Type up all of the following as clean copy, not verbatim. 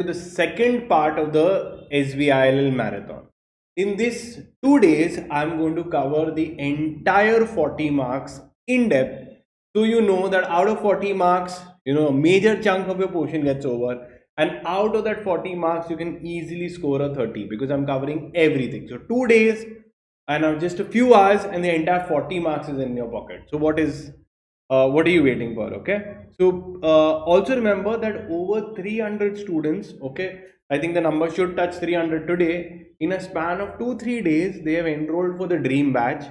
to the second part of the SBILL marathon. In this 2 days, I'm going to cover the entire 40 marks in depth. So you know that out of 40 marks, a major chunk of your portion gets over. And out of that 40 marks, you can easily score a 30 because I'm covering everything. So 2 days and just a few hours and the entire 40 marks is in your pocket. So what are you waiting for? Okay, so also remember that over 300 students, okay, I think the number should touch 300 today. In a span of 2-3 days they have enrolled for the dream batch.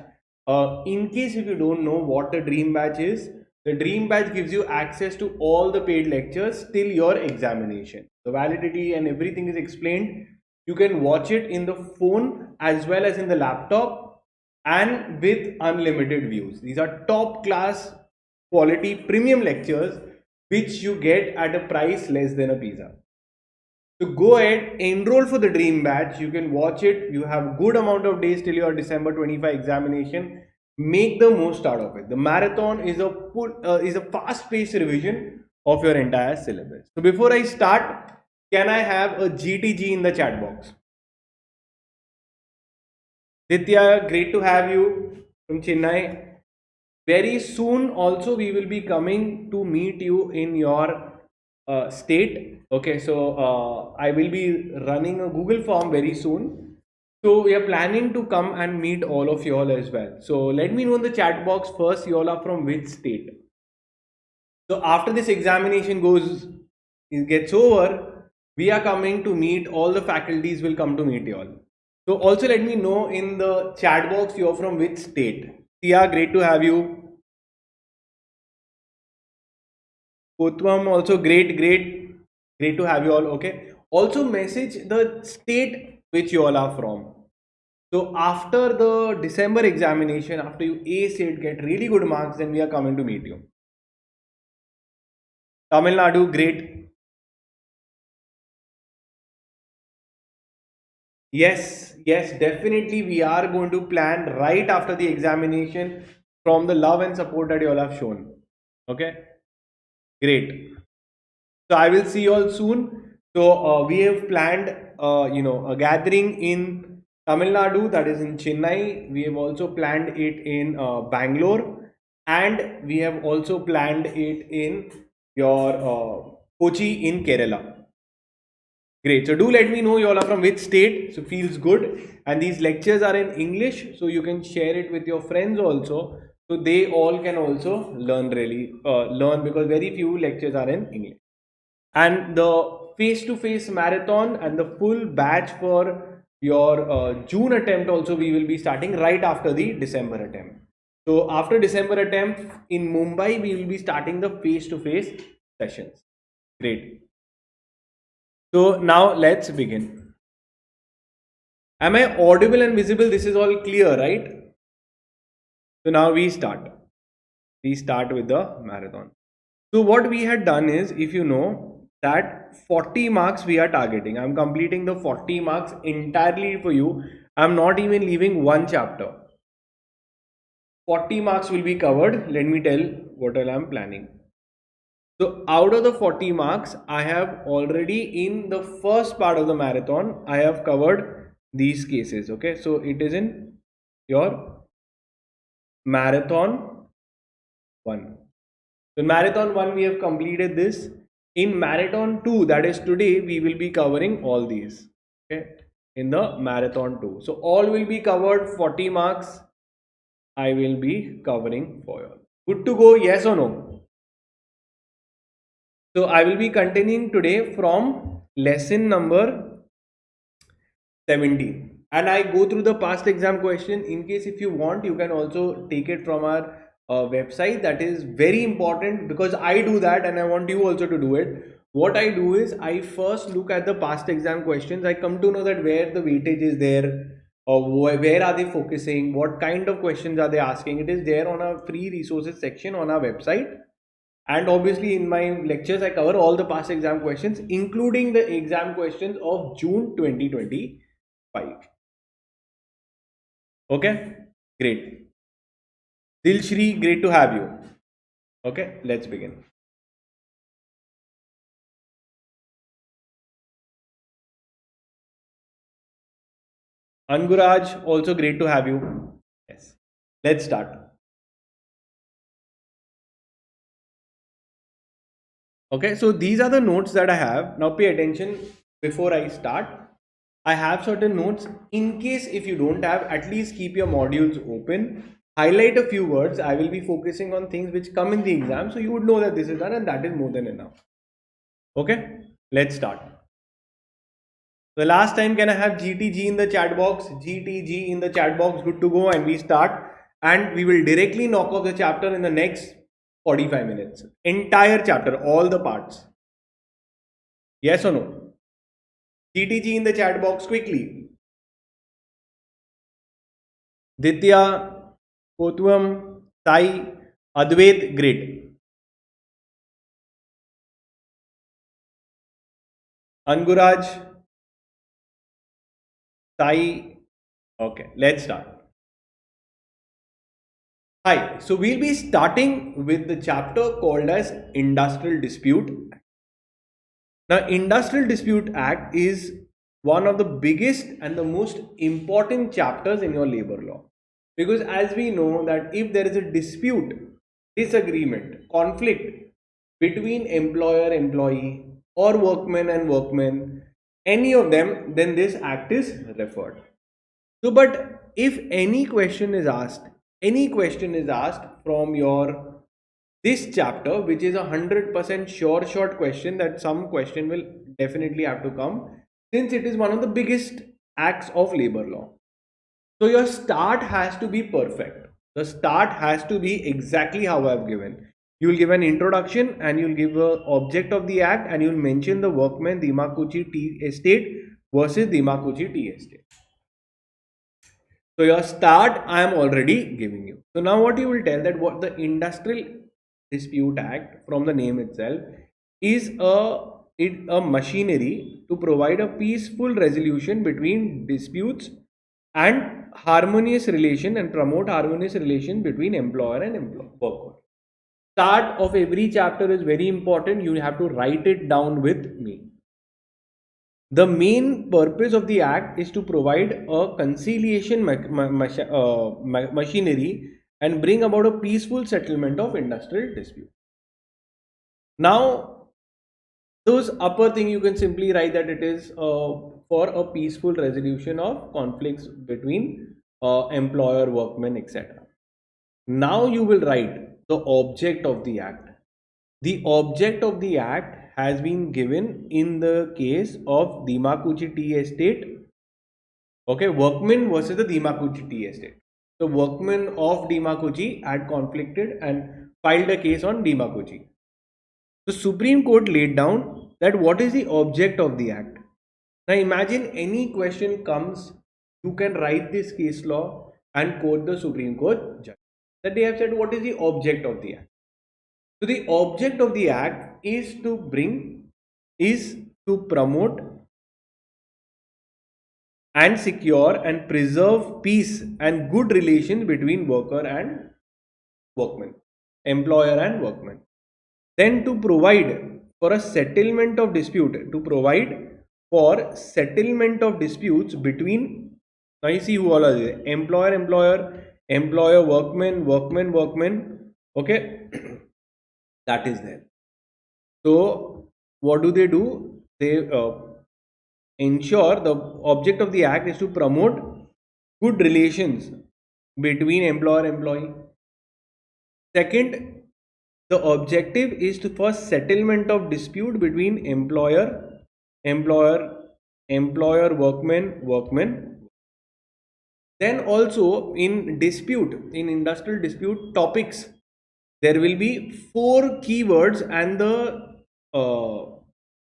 In case if you don't know what the dream batch is, the dream batch gives you access to all the paid lectures till your examination. The validity and everything is explained. You can watch it in the phone as well as in the laptop and with unlimited views. These are top class quality premium lectures which you get at a price less than a pizza. So go ahead, enroll for the dream batch. You can watch it. You have good amount of days till your December 25 examination. Make the most out of it. The marathon is a fast-paced revision of your entire syllabus. So before I start, can I have a GTG in the chat box? Ditya, great to have you from Chennai. Very soon also we will be coming to meet you in your state. Okay, so I will be running a Google form very soon. So we are planning to come and meet all of you all as well. So let me know in the chat box first, you all are from which state. So after this examination gets over, we are coming to meet all the faculties will come to meet you all. So also let me know in the chat box you're from which state. Tia, great to have you. Uttam, also great to have you all. Okay, also message the state which you all are from. So after the December examination, after you ace it, get really good marks, then we are coming to meet you. Tamil Nadu, great. Yes, definitely we are going to plan right after the examination from the love and support that you all have shown. Okay, great. So I will see you all soon. So we have planned, a gathering in Tamil Nadu, that is in Chennai. We have also planned it in Bangalore, and we have also planned it in your Kochi in Kerala. Great. So do let me know you all are from which state. So feels good. And these lectures are in English, so you can share it with your friends also. So they all can also learn because very few lectures are in English. And the face-to-face marathon and the full batch for your June attempt also we will be starting right after the December attempt. So after December attempt in Mumbai, we will be starting the face-to-face sessions. Great. So now let's begin. Am I audible and visible? This is all clear, right? So now we start. We start with the marathon. So what we had done is, if you know that 40 marks we are targeting, I'm completing the 40 marks entirely for you. I'm not even leaving one chapter. 40 marks will be covered. Let me tell what all I'm planning. So out of the 40 marks, I have already in the first part of the marathon, I have covered these cases. Okay, so it is in your marathon 1. So marathon 1 we have completed this. In marathon 2, that is today, we will be covering all these. Okay, in the marathon 2. So all will be covered. 40 marks I will be covering for you. Good to go, yes or no? So I will be continuing today from lesson number 17, and I go through the past exam question. In case if you want, you can also take it from our website. That is very important because I do that and I want you also to do it. What I do is I first look at the past exam questions. I come to know that where the weightage is there, or where are they focusing, what kind of questions are they asking. It is there on our free resources section on our website. And obviously in my lectures I cover all the past exam questions, including the exam questions of June 2025. Okay, great. Dilshri, great to have you. Okay, let's begin. Anguraj, also great to have you. Yes. Let's start. Okay, so these are the notes that I have. Now pay attention before I start. I have certain notes. In case if you don't have, at least keep your modules open. Highlight a few words. I will be focusing on things which come in the exam, so you would know that this is done, and that is more than enough. Okay, let's start. The last time, can I have GTG in the chat box? GTG in the chat box. Good to go, and we start. And we will directly knock off the chapter in the next 45 minutes. Entire chapter, all the parts. Yes or no? GTG in the chat box quickly. Ditya, Kotwam, Sai, Advait, great. Anguraj, Sai, okay, let's start. Hi, so we'll be starting with the chapter called as Industrial Dispute. Now, Industrial Dispute Act is one of the biggest and the most important chapters in your labor law. Because as we know that if there is a dispute, disagreement, conflict between employer, employee or workman and workman, any of them, then this act is referred. So, but if any question is asked from your this chapter, which is 100% sure short question, that some question will definitely have to come, since it is one of the biggest acts of labor law. So your start has to be perfect. The start has to be exactly how I've given. You will give an introduction and you'll give a object of the act and you'll mention the workman Dimakuchi Tea Estate versus Dimakuchi Tea Estate. So your start I am already giving you. So now what you will tell that what the Industrial Dispute Act, from the name itself, is a machinery to provide a peaceful resolution between disputes and harmonious relation and promote harmonious relation between employer and worker. Start of every chapter is very important. You have to write it down with me. The main purpose of the act is to provide a conciliation machinery and bring about a peaceful settlement of industrial dispute. Now, those upper thing you can simply write that it is for a peaceful resolution of conflicts between employer, workmen, etc. Now you will write the object of the act. The object of the act has been given in the case of Dimakuchi Tea Estate. Okay, workmen versus the Dimakuchi Tea Estate. The workmen of Dimakuchi had conflicted and filed a case on Dimakuchi. The Supreme Court laid down that what is the object of the act. Now imagine any question comes, you can write this case law and quote the Supreme Court judge. That they have said what is the object of the act. So the object of the act is to promote and secure and preserve peace and good relations between worker and workman, employer and workman. Then to provide for a settlement of dispute, between, now you see who all are there, employer, workman, okay. That is there. So what do? They ensure, the object of the act is to promote good relations between employer and employee. Second, the objective is to for settlement of dispute between employer, workman. Then also in industrial dispute topics, there will be 4 keywords, and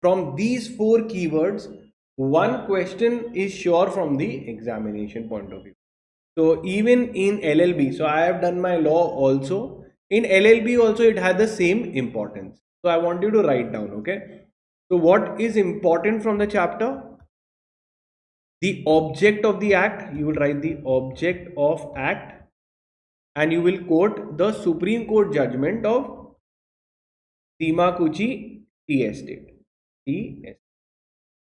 from these 4 keywords, one question is sure from the examination point of view. So even in LLB, so I have done my law also. In LLB also it had the same importance. So I want you to write down, okay. So what is important from the chapter? The object of the act. You will write the object of act, and you will quote the Supreme Court judgment of Dimakuchi Tea Estate.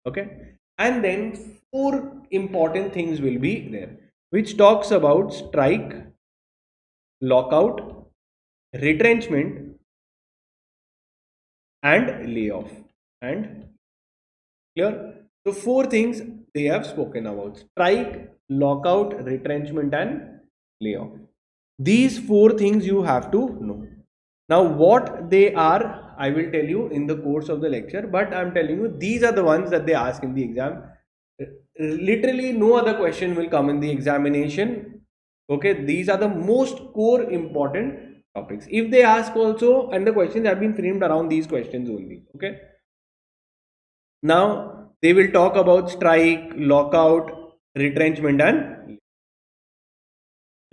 Okay. And then four important things will be there, which talks about strike, lockout, retrenchment, and layoff. And clear? So four things they have spoken about: strike, lockout, retrenchment, and layoff. These four things you have to know. Now, what they are, I will tell you in the course of the lecture, but I'm telling you these are the ones that they ask in the exam. Literally, no other question will come in the examination. Okay, these are the most core important topics. If they ask also, and the questions have been framed around these questions only. Okay, now they will talk about strike, lockout, retrenchment, and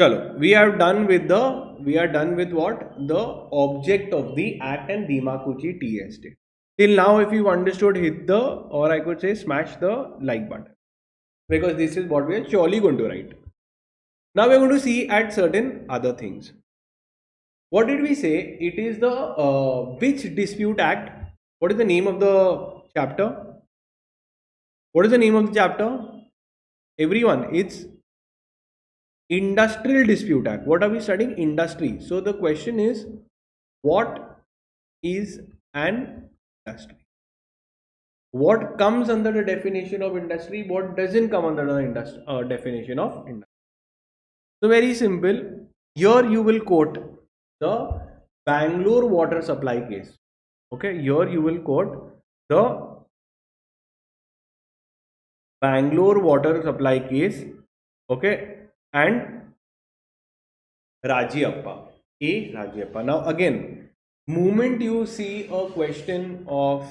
chalo. We are done with what? The object of the act and Dimakuchi tea estate. Till now, if you understood, hit the, or I could say smash the like button, because this is what we are surely going to write. Now we are going to see at certain other things. What did we say? It is the which dispute act? What is the name of the chapter? What is the name of the chapter? Everyone, it's Industrial Dispute Act. What are we studying? Industry. So the question is, what is an industry? What comes under the definition of industry? What doesn't come under the definition of industry? So very simple. Here you will quote the Bangalore water supply case. Okay, here you will quote the Bangalore water supply case. Okay, and Rajiappa. A. Rajiappa. Now again, moment you see a question of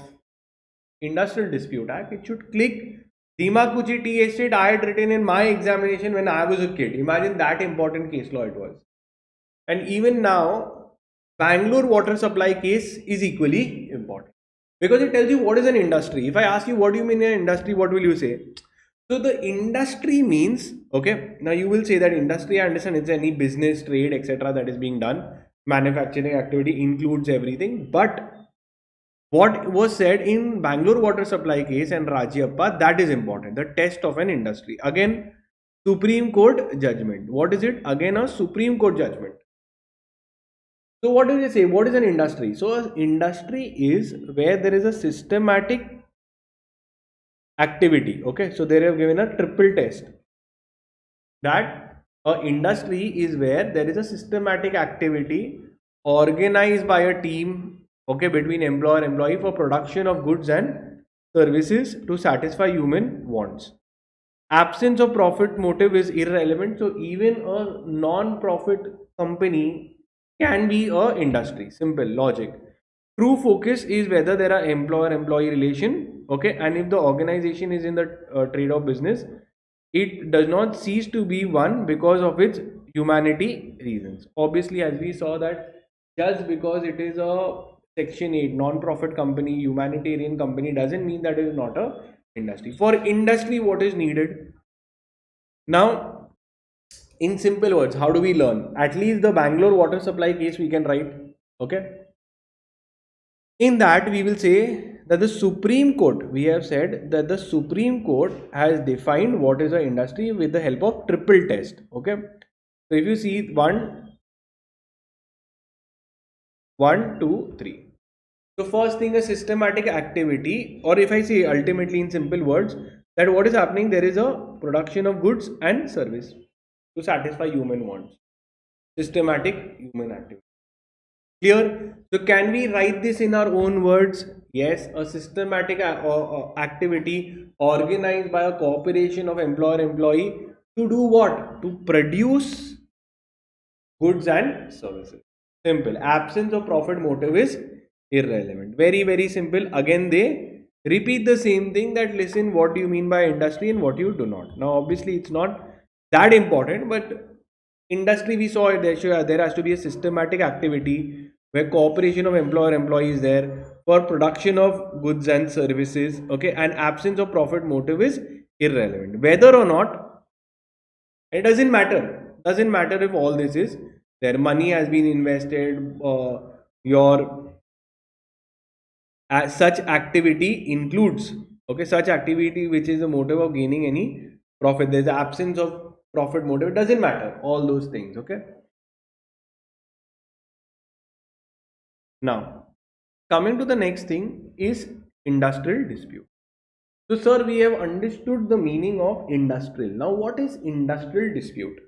Industrial Dispute Act, it should click Dimakuchi tea estate I had written in my examination when I was a kid. Imagine that important case law it was. And even now, Bangalore water supply case is equally important, because it tells you what is an industry. If I ask you what do you mean an industry, what will you say? So the industry means, okay, now you will say that industry, I understand it's any business, trade, etc. that is being done. Manufacturing activity includes everything. But what was said in Bangalore water supply case and Rajiappa, that is important. The test of an industry. Again, Supreme Court judgment. What is it? Again, a Supreme Court judgment. So what do they say? What is an industry? So an industry is where there is a systematic activity. Okay, so they have given a triple test, that a industry is where there is a systematic activity organized by a team, okay, between employer and employee for production of goods and services to satisfy human wants. Absence of profit motive is irrelevant. So even a non-profit company can be a industry. Simple logic. True focus is whether there are employer-employee relation, okay, and if the organization is in the trade of business, it does not cease to be one because of its humanity reasons. Obviously, as we saw that just because it is a Section 8 non-profit company, humanitarian company, doesn't mean that it is not a industry. For industry, what is needed? Now, in simple words, how do we learn? At least the Bangalore water supply case we can write. Okay. In that, we will say that the Supreme Court, we have said that the Supreme Court has defined what is an industry with the help of triple test. Okay. So if you see 1, 2, 3. So first thing, a systematic activity, or if I say ultimately in simple words, that what is happening, there is a production of goods and service to satisfy human wants. Systematic human activity. Clear? So can we write this in our own words? Yes, a systematic activity organized by a corporation of employer-employee to do what? To produce goods and services. Simple. Absence of profit motive is irrelevant. Very, very simple. Again, they repeat the same thing, that listen, what do you mean by industry and what you do not. Now, obviously, it's not that important, but industry, we saw it, there has to be a systematic activity where cooperation of employer-employee is there for production of goods and services. Okay, and absence of profit motive is irrelevant. Whether or not, it doesn't matter. Doesn't matter if all this is there. Money has been invested. Your such activity includes, Okay, such activity which is the motive of gaining any profit. There's the absence of profit motive. It doesn't matter. All those things. Okay. Now, coming to the next thing is industrial dispute. So, sir, we have understood the meaning of industrial. Now, what is industrial dispute?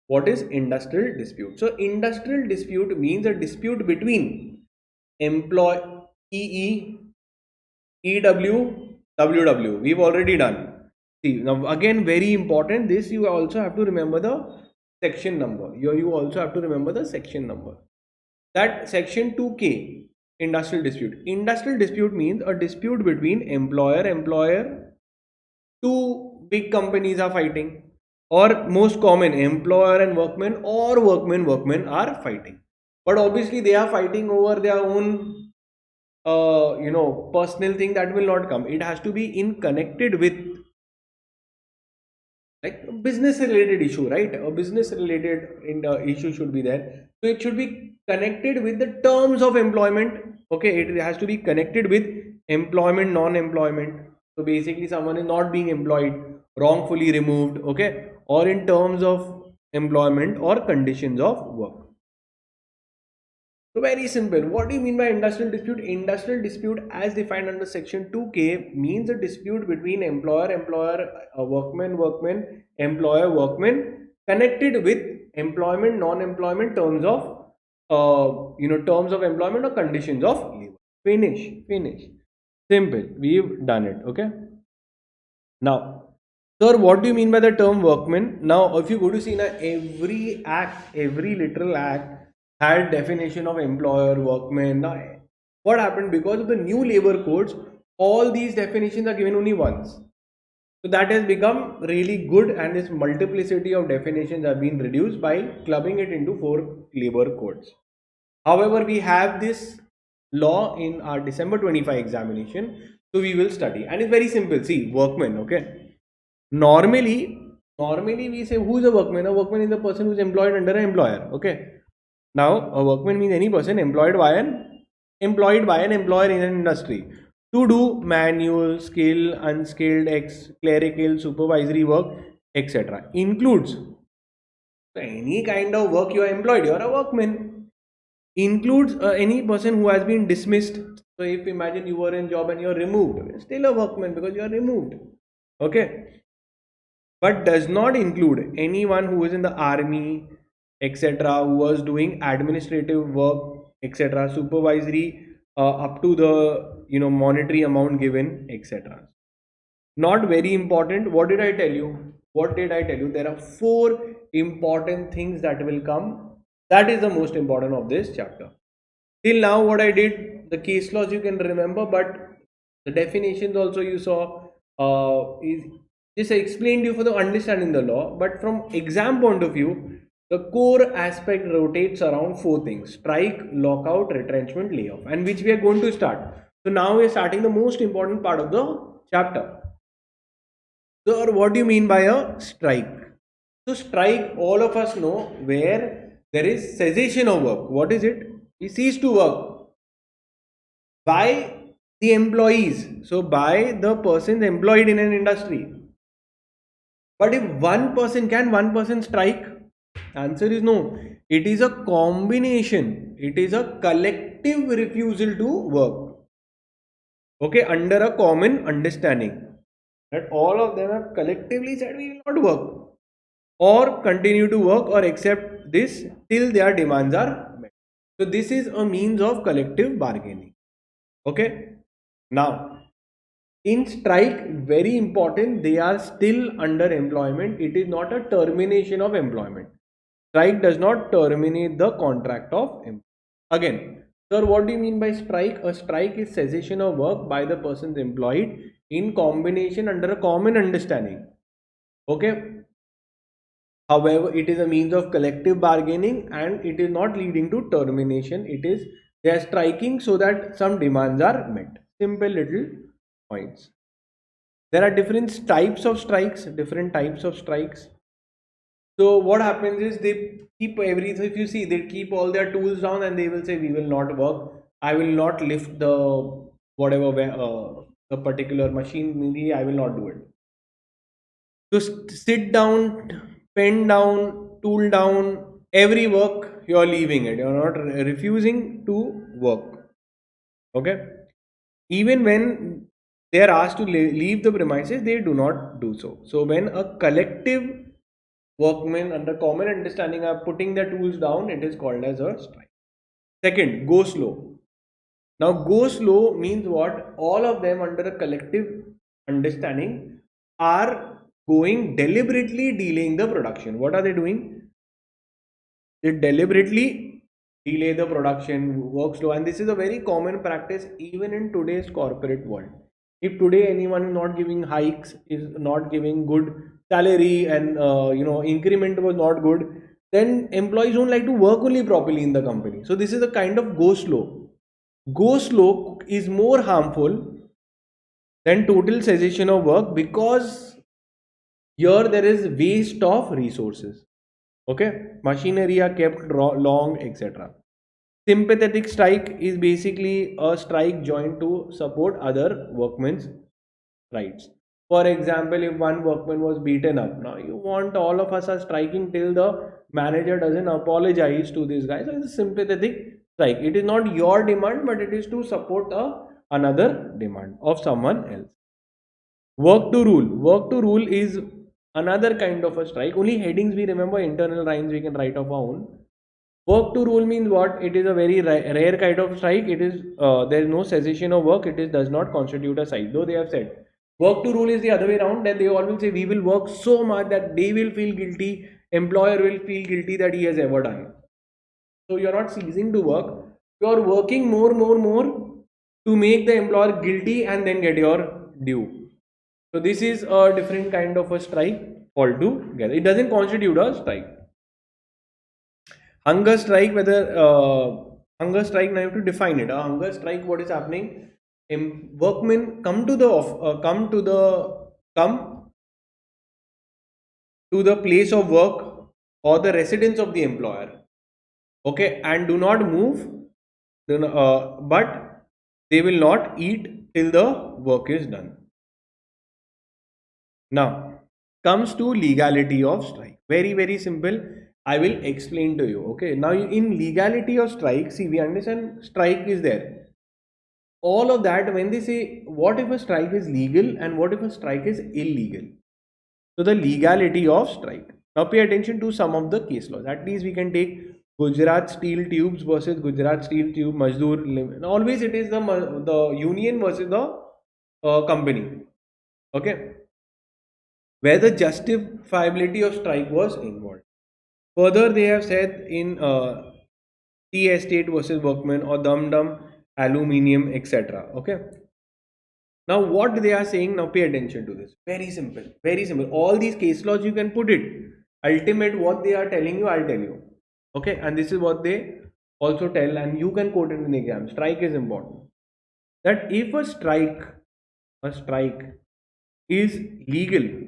What is industrial dispute? So, industrial dispute means a dispute between employee, EW, WW. We've already done. See, now again, very important. This you also have to remember the section number. You also have to remember the section number. That section 2K, industrial dispute. Industrial dispute means a dispute between employer. Two big companies are fighting, or most common, employer and workmen, or workmen are fighting. But obviously, they are fighting over their own personal thing. That will not come. It has to be in connected with, like, a business related issue, right? A business related issue should be there. So it should be connected with the terms of employment. Okay, it has to be connected with employment, non-employment. So basically, someone is not being employed, wrongfully removed, okay, or in terms of employment or conditions of work. So very simple. What do you mean by industrial dispute? Industrial dispute, as defined under section 2K, means a dispute between employer, workman, employer, workman, connected with employment, non-employment terms of terms of employment or conditions of labor. Finish. Simple. We've done it. Okay. Now, sir, what do you mean by the term workman? Now, if you go to see now, every act, every literal act had definition of employer, workman. Now, what happened because of the new labor codes? All these definitions are given only once. So that has become really good, and this multiplicity of definitions have been reduced by clubbing it into 4 labor codes. However, we have this law in our December 25 examination, so we will study, and it's very simple. See, workman, okay. Normally we say who is a workman? A workman is the person who is employed under an employer. Okay. Now, a workman means any person employed by an employer in an industry to do manual, skill, unskilled, clerical, supervisory work, etc. Includes, so any kind of work you are employed, you are a workman. Includes any person who has been dismissed. So if imagine you were in job and you are removed, still a workman because you are removed. Okay. But does not include anyone who is in the army, etc., who was doing administrative work, etc., supervisory, up to the monetary amount given, etc. Not very important. What did I tell you? There are 4 important things that will come. That is the most important of this chapter. Till now, what I did, the case laws you can remember, but the definitions also you saw. Is this I explained you for the understanding the law, but from exam point of view, the core aspect rotates around 4 things: strike, lockout, retrenchment, layoff, and which we are going to start. So now we are starting the most important part of the chapter. So, what do you mean by a strike? So, strike, all of us know, where there is cessation of work. What is it? We cease to work by the employees. So, by the persons employed in an industry. But if one person strike? Answer is no. It is a combination. It is a collective refusal to work. Okay, under a common understanding that all of them have collectively said we will not work or continue to work or accept this till their demands are met. So this is a means of collective bargaining. Okay. Now, in strike, very important, they are still under employment. It is not a termination of employment. Strike does not terminate the contract of employment. Again, sir, what do you mean by strike? A strike is cessation of work by the persons employed in combination under a common understanding. Okay. However, it is a means of collective bargaining and it is not leading to termination. It is they are striking so that some demands are met. Simple little points. There are different types of strikes. So what happens is they keep everything. If you see, they keep all their tools down and they will say, we will not work. I will not lift the whatever a particular machinery, I will not do it. So sit down, pen down, tool down, every work you are leaving it. You are not refusing to work. Okay. Even when they are asked to leave the premises, they do not do so. So when a collective workmen under common understanding are putting their tools down, it is called as a strike. Second, go slow. Now go slow means what? All of them under a collective understanding are going deliberately delaying the production. What are they doing? They deliberately delay the production, work slow, and this is a very common practice even in today's corporate world. If today anyone is not giving hikes, is not giving good salary, and increment was not good, then employees don't like to work only properly in the company. So this is a kind of go slow. Go slow is more harmful than total cessation of work, because here there is waste of resources. Okay, machinery are kept long, etc. Sympathetic strike is basically a strike joined to support other workmen's rights. For example, if one workman was beaten up, now you want all of us are striking till the manager doesn't apologize to this guy. So it's a sympathetic strike. It is not your demand, but it is to support another demand of someone else. Work to rule. Work to rule is another kind of a strike. Only headings we remember, internal rhymes we can write of our own. Work to rule means what? It is a very rare kind of strike. It is there is no cessation of work. It does not constitute a strike. Though they have said work to rule is the other way around, that they always say we will work so much that they will feel guilty, employer will feel guilty that he has ever done. So you are not ceasing to work. You are working more to make the employer guilty and then get your due. So this is a different kind of a strike altogether. It doesn't constitute a strike. Hunger strike, hunger strike, now you have to define it. A hunger strike, what is happening? Workmen come to the place of work or the residence of the employer, okay, and do not move, but they will not eat till the work is done. Now comes to legality of strike. Very simple. I will explain to you. Okay. Now in legality of strike, see, we understand strike is there. All of that, when they say what if a strike is legal and what if a strike is illegal. So the legality of strike. Now pay attention to some of the case laws. At least we can take Gujarat Steel Tubes versus Gujarat Steel Tube Mazdoor. Always it is the union versus the company. Okay. Where the justifiability of strike was involved. Further, they have said in tea estate versus workmen or dum aluminium, etc. Okay. Now, what they are saying, now pay attention to this. Very simple. Very simple. All these case laws you can put it. Ultimate, what they are telling you, I'll tell you. Okay. And this is what they also tell, and you can quote it in the exam. Strike is important. That if a strike is legal,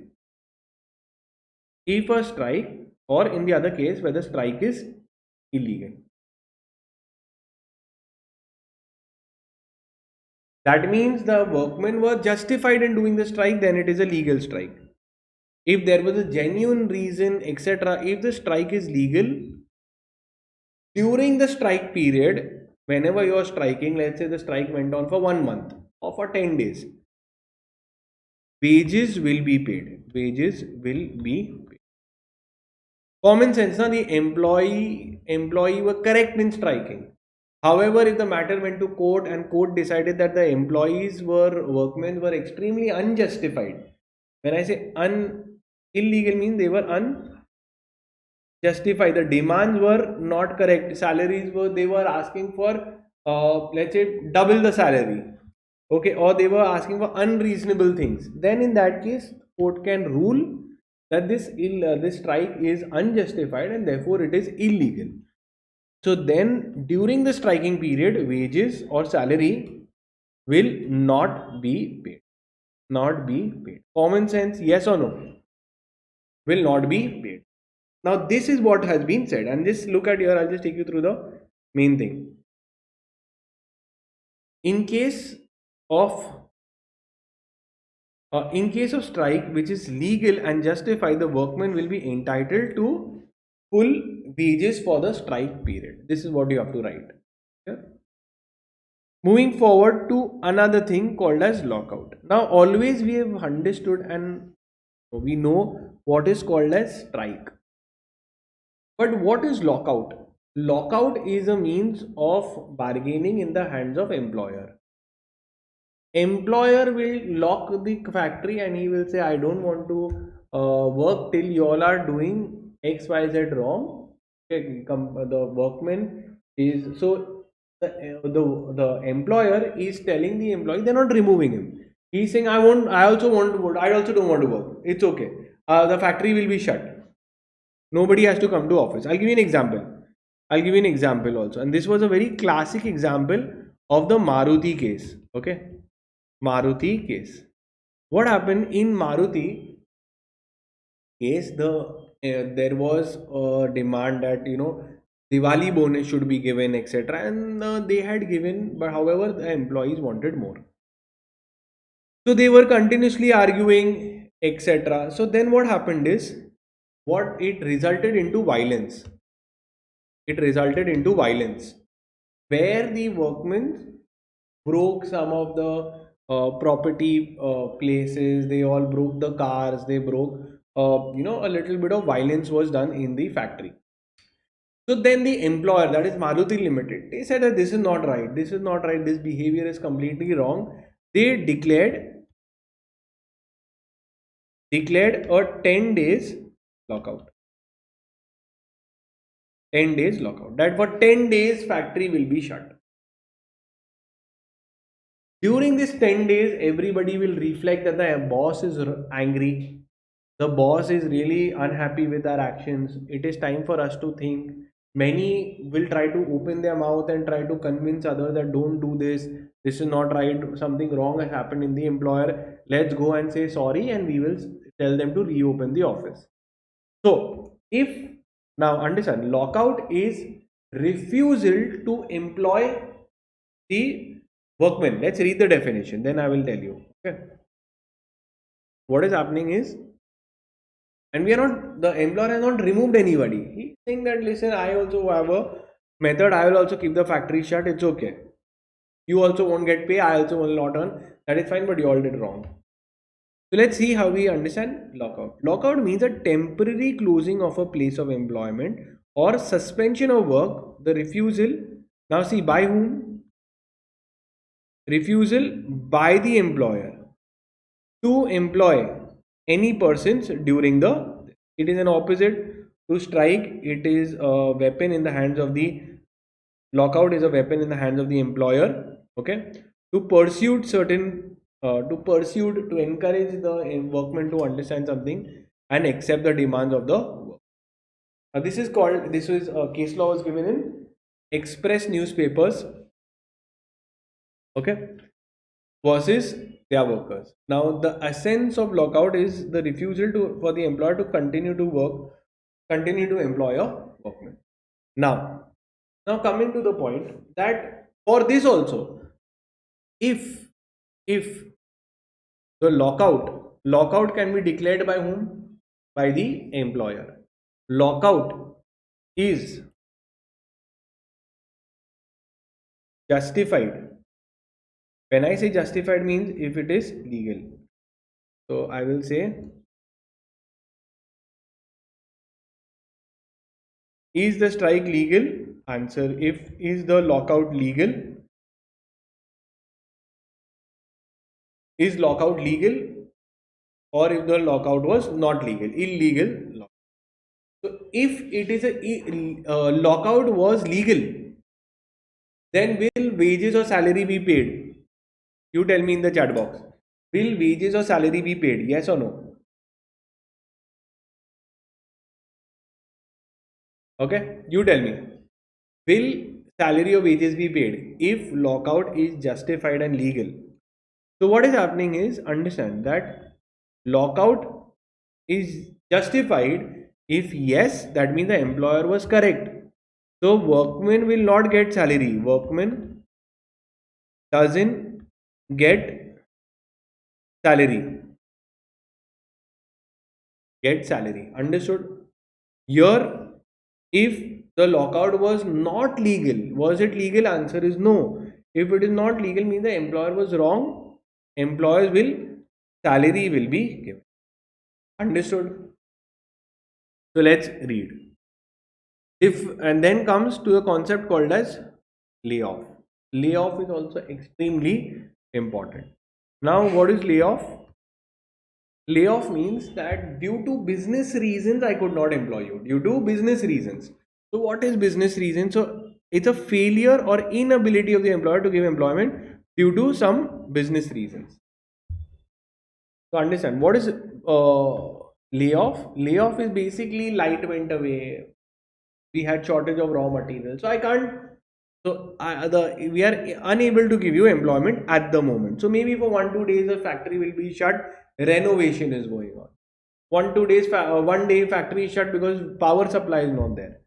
if a strike, or in the other case where the strike is illegal, that means the workmen were justified in doing the strike, then it is a legal strike. If there was a genuine reason, etc., if the strike is legal, during the strike period, whenever you are striking, let's say the strike went on for 1 month or for 10 days, wages will be paid. Wages will be paid. Common sense, na, the employee were correct in striking. However, if the matter went to court and court decided that the workmen were extremely unjustified. When I say illegal means they were unjustified. The demands were not correct. Salaries they were asking for, let's say, double the salary. Okay, or they were asking for unreasonable things. Then in that case, court can rule that this strike is unjustified and therefore it is illegal. So then during the striking period, wages or salary will not be paid. Not be paid. Common sense, yes or no? Will not be paid. Now this is what has been said, and just look at here, I'll just take you through the main thing. In case of In case of strike which is legal and justified, the workman will be entitled to full wages for the strike period. This is what you have to write. Yeah. Moving forward to another thing called as lockout. Now always we have understood and we know what is called as strike. But what is lockout? Lockout is a means of bargaining in the hands of employer. Employer will lock the factory and he will say, I don't want to work till you all are doing XYZ wrong. Okay, the workman is so the employer is telling the employee, they're not removing him. He's saying, I also want to work, I also don't want to work, it's okay, the factory will be shut, nobody has to come to office. I'll give you an example. Also, and this was a very classic example of the Maruti case. Okay, Maruti case. What happened in Maruti case? There was a demand that Diwali bonus should be given, etc. And they had given, but however the employees wanted more. So they were continuously arguing, etc. So then what happened is, what it resulted into violence. It resulted into violence where the workmen broke some of the property places. They all broke the cars. They broke, a little bit of violence was done in the factory. So then the employer, that is Maruti Limited, they said that this is not right. This is not right. This behavior is completely wrong. They declared a 10 days lockout. 10 days lockout. That for 10 days factory will be shut. During this 10 days, everybody will reflect that the boss is angry. The boss is really unhappy with our actions. It is time for us to think. Many will try to open their mouth and try to convince others that don't do this. This is not right. Something wrong has happened in the employer. Let's go and say sorry and we will tell them to reopen the office. So, if now understand, lockout is refusal to employ the workmen. Let's read the definition, then I will tell you. Okay. What is happening is, and the employer has not removed anybody. He's saying that, listen, I also have a method. I will also keep the factory shut. It's okay. You also won't get pay. I also will not earn. That is fine, but you all did wrong. So let's see how we understand lockout. Lockout means a temporary closing of a place of employment or suspension of work. The refusal. Now see, by whom? Refusal by the employer to employ any persons during it is an opposite to strike. It is a weapon in the hands of the lockout is a weapon in the hands of the employer. Okay, to pursue to encourage the workman to understand something and accept the demands of the work. This is case law was given in Express newspapers. Okay, versus their workers. Now the essence of lockout is the refusal for the employer to continue to employ a workman. Now coming to the point that for this also, if the lockout can be declared by whom? By the employer. Lockout is justified. When I say justified means if it is legal. So I will say, is the strike legal? Answer, is the lockout legal? Is lockout legal? Or if the lockout was not legal, illegal. So if it is a lockout was legal, then will wages or salary be paid? You tell me in the chat box. Will wages or salary be paid? Yes or no? Okay, you tell me. Will salary or wages be paid if lockout is justified and legal? So what is happening is, understand that lockout is justified if yes, that means the employer was correct. So workman will not get salary. Workman doesn't get salary. get salary. Understood? Here, if the lockout was not legal, was it legal? Answer is no. If it is not legal, means the employer was wrong. Employers will, salary will be given. Understood? So let's read. If, and then comes to a concept called as layoff. Layoff is also extremely important. Now, what is layoff? Layoff means that due to business reasons I could not employ you. Due to business reasons. So what is business reason? So it's a failure or inability of the employer to give employment due to some business reasons. So understand what is layoff? Layoff is basically light went away. We had shortage of raw material, so I can't. So we are unable to give you employment at the moment. So maybe for 1-2 days the factory will be shut. Renovation is going on. 1-2 days, 1 day factory is shut because power supply is not there.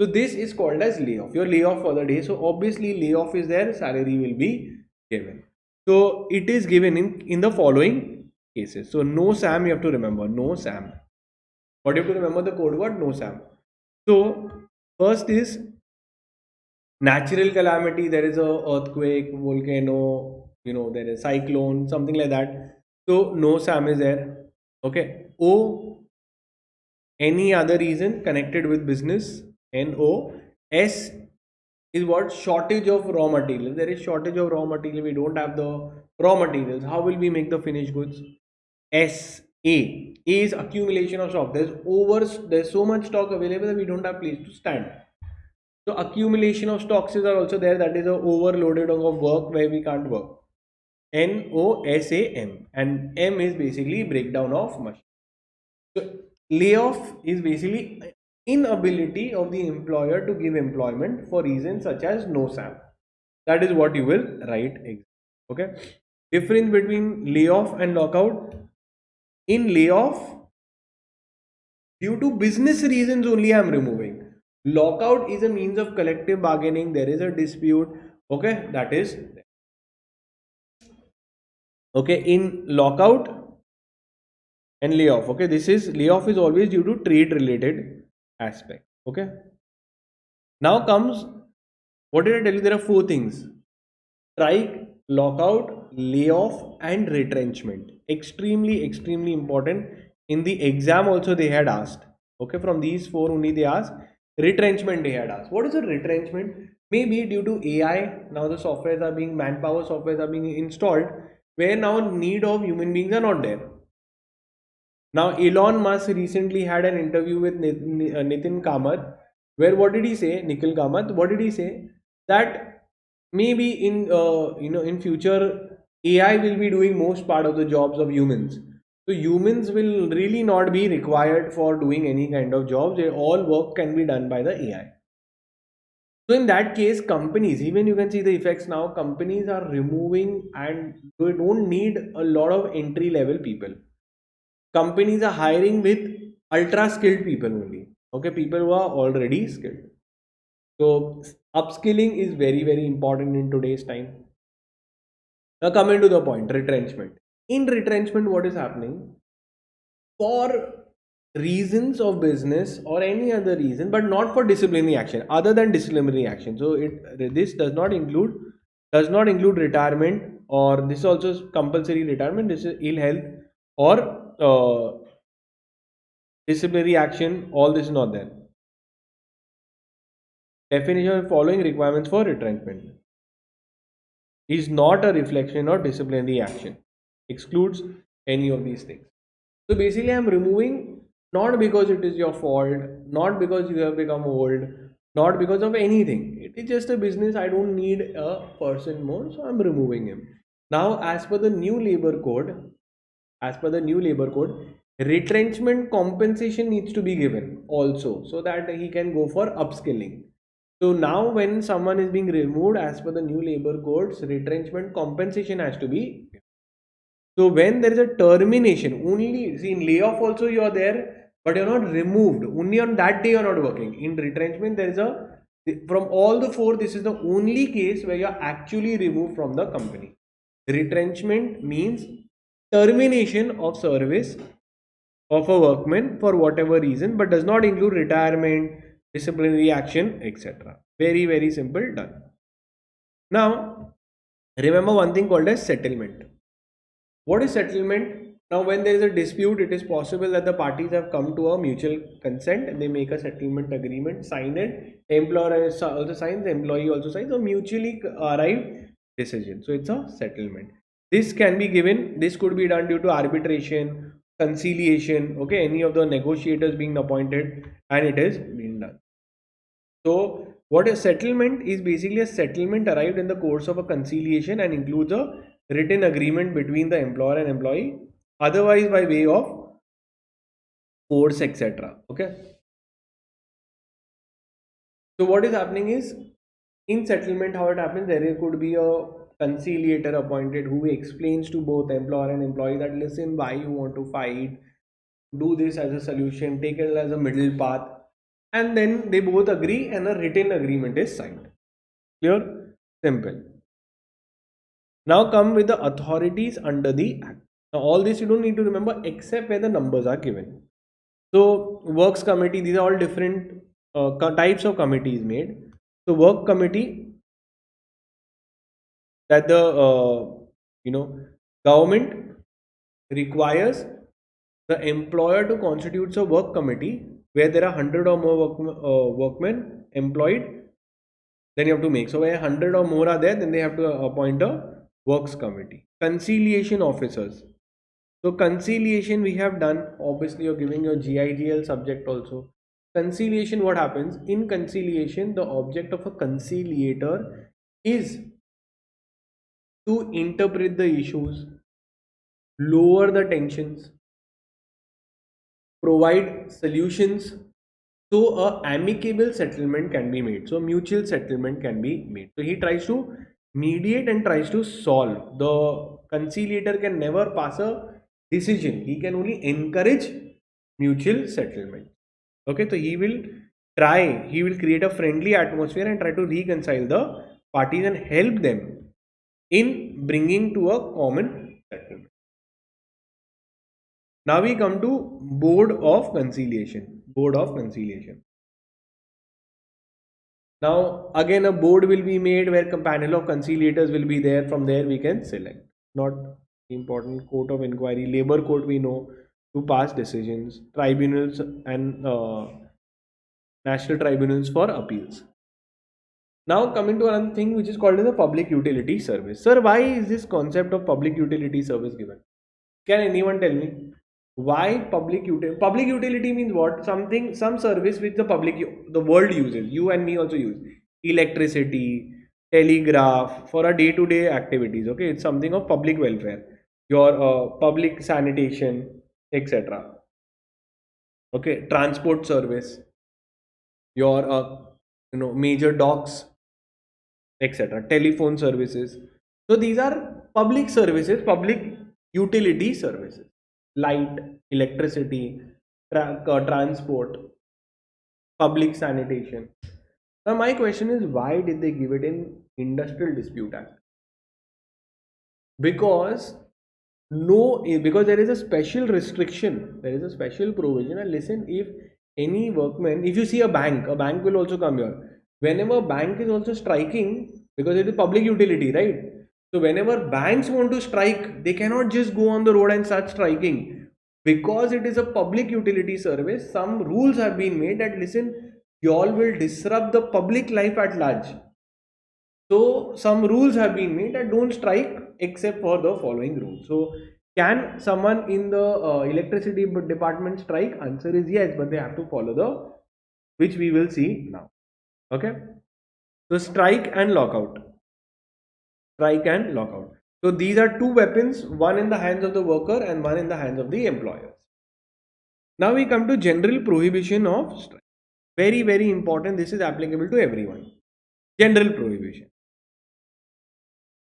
So this is called as layoff. Your layoff for the day. So obviously layoff is there. Salary will be given. So it is given in the following cases. So no SAM, you have to remember. No SAM. What you have to remember the code word? No SAM. So first is natural calamity. There is a earthquake, volcano, there is cyclone, something like that. So no SAM is there. Okay. O, any other reason connected with business. NO. S is what? Shortage of raw material. There is shortage of raw material. We don't have the raw materials. How will we make the finished goods? S. A is accumulation of stock. There's so much stock available that we don't have place to stand. So accumulation of stocks are also there. That is a overloaded of work where we can't work. NOSAM, and M is basically breakdown of machine. So layoff is basically inability of the employer to give employment for reasons such as no SAM. That is what you will write. Okay. Difference between layoff and lockout. In layoff, due to business reasons only I am removing. Lockout is a means of collective bargaining. There is a dispute. Okay, that is. Okay, in lockout and layoff. Okay, layoff is always due to trade related aspect. Okay. Now comes, what did I tell you? There are 4 things: strike, lockout, layoff, and retrenchment. Extremely, extremely important. In the exam also they had asked. Okay, from these 4 only they asked. Retrenchment they had asked. What is a retrenchment? Maybe due to AI, now the manpower softwares are being installed, where now need of human beings are not there. Now Elon Musk recently had an interview with Nitin Kamath, where what did he say? Nikhil Kamath, what did he say? That maybe in future AI will be doing most part of the jobs of humans. So humans will really not be required for doing any kind of jobs. All work can be done by the AI. So in that case, companies, even you can see the effects now, companies are removing, and they don't need a lot of entry level people. Companies are hiring with ultra skilled people only. Okay, people who are already skilled. So upskilling is very, very important in today's time. Now coming to the point, retrenchment. In retrenchment, what is happening? For reasons of business or any other reason, but not for disciplinary action, other than disciplinary action. So this does not include retirement, or this also is compulsory retirement. This is ill health or disciplinary action. All this is not there. Definition of following requirements for retrenchment is not a reflection of disciplinary action. Excludes any of these things. So basically I am removing not because it is your fault, not because you have become old, not because of anything. It is just a business. I don't need a person more, so I am removing him. Now as per the new labor code, retrenchment compensation needs to be given also, so that he can go for upskilling. So now when someone is being removed, as per the new labor codes, retrenchment compensation has to be. So when there is a termination, only see in layoff also you are there, but you are not removed. Only on that day you are not working. In retrenchment, there is from all the 4, this is the only case where you are actually removed from the company. Retrenchment means termination of service of a workman for whatever reason, but does not include retirement, disciplinary action, etc. Very, very simple, done. Now, remember one thing called as settlement. What is settlement? Now, when there is a dispute, it is possible that the parties have come to a mutual consent and they make a settlement agreement, sign it, employer also signs, the employee also signs, a mutually arrived decision. So, it's a settlement. This can be given, this could be done due to arbitration, conciliation, okay, any of the negotiators being appointed, and it is being done. So, what a settlement is basically a settlement arrived in the course of a conciliation and includes a written agreement between the employer and employee, otherwise by way of force, etc. Okay. So, what is happening is in settlement, how it happens, there could be a conciliator appointed who explains to both employer and employee that listen, why you want to fight, do this as a solution, take it as a middle path, and then they both agree and a written agreement is signed. Clear? Simple. Now come with the authorities under the act. Now all this you don't need to remember except where the numbers are given. So works committee, these are all different types of committees made. So work committee, that the government requires the employer to constitute a work committee where there are 100 or more workmen employed, then you have to make. So where 100 or more are there, then they have to appoint a works committee. Conciliation officers. So conciliation we have done, obviously you're giving your GIGL subject also. Conciliation, what happens? In conciliation, the object of a conciliator is to interpret the issues, lower the tensions, provide solutions, so a amicable settlement can be made. So mutual settlement can be made. So he tries to mediate and tries to solve. The conciliator can never pass a decision. He can only encourage mutual settlement. Okay, so he will create a friendly atmosphere and try to reconcile the parties and help them in bringing to a common settlement. Now we come to Board of Conciliation. Board of Conciliation. Now again a board will be made where a panel of conciliators will be there. From there we can select. Not important. Court of inquiry, labor court we know to pass decisions, tribunals and national tribunals for appeals. Now coming to another thing which is called as a public utility service. Sir, why is this concept of public utility service given? Can anyone tell me? Why public utility? Public utility means what? Some service which the world uses. You and me also use electricity, telegraph for our day-to-day activities. Okay, it's something of public welfare. Your public sanitation, etc. Okay, transport service. Your major docks, etc. Telephone services. So these are public services, public utility services. Light, electricity, transport, public sanitation. Now my question is, why did they give it in Industrial Dispute Act? Because there is a special restriction, there is a special provision. And listen, if any workman, if you see a bank will also come here. Whenever bank is also striking, because it is public utility, right? So whenever banks want to strike, they cannot just go on the road and start striking. Because it is a public utility service, some rules have been made that listen, you all will disrupt the public life at large. So some rules have been made that don't strike except for the following rules. So can someone in the electricity department strike? Answer is yes, but they have to follow the, which we will see now. Okay. So strike and lockout. Strike and lockout. So these are two weapons, one in the hands of the worker and one in the hands of the employers. Now we come to general prohibition of strike. Very, very important. This is applicable to everyone. General prohibition.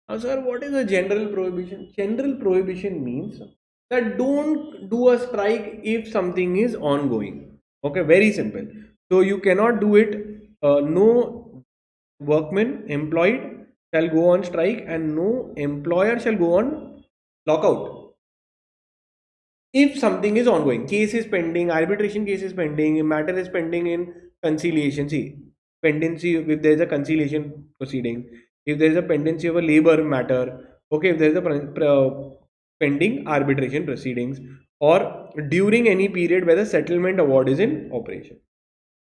Now, sir, what is a general prohibition? General prohibition means that don't do a strike if something is ongoing. Okay, very simple. So you cannot do it. No workman employed shall go on strike and no employer shall go on lockout. if something is ongoing, case is pending, arbitration case is pending, matter is pending in conciliation. See, pendency, if there is a conciliation proceeding, if there is a pendency of a labor matter, okay, if there is a pending arbitration proceedings, or during any period where the settlement award is in operation.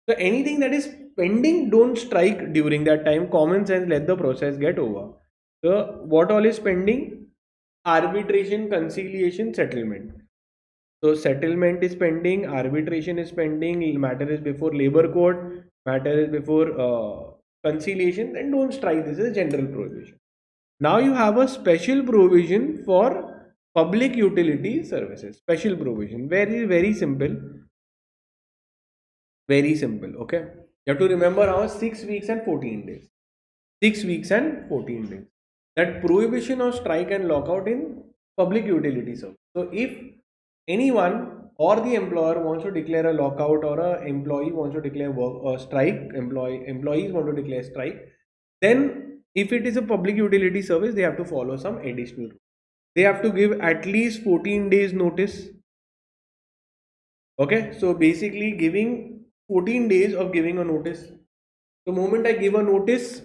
So anything that is pending, don't strike during that time. Common sense, let the process get over. So what all is pending? Arbitration, conciliation, settlement. So settlement is pending, arbitration is pending, matter is before labor court, matter is before conciliation, then don't strike. This is a general prohibition. Now you have a special provision for public utility services. Special provision, very, very simple. Very simple, okay? You have to remember now 6 weeks and 14 days. 6 weeks and 14 days. That prohibition of strike and lockout in public utility service. So if anyone or the employer wants to declare a lockout, or a employee wants to declare strike, employees want to declare strike, then if it is a public utility service, they have to follow some additional rules. They have to give at least 14 days notice. Okay, so basically giving 14 days of giving a notice. The moment I give a notice,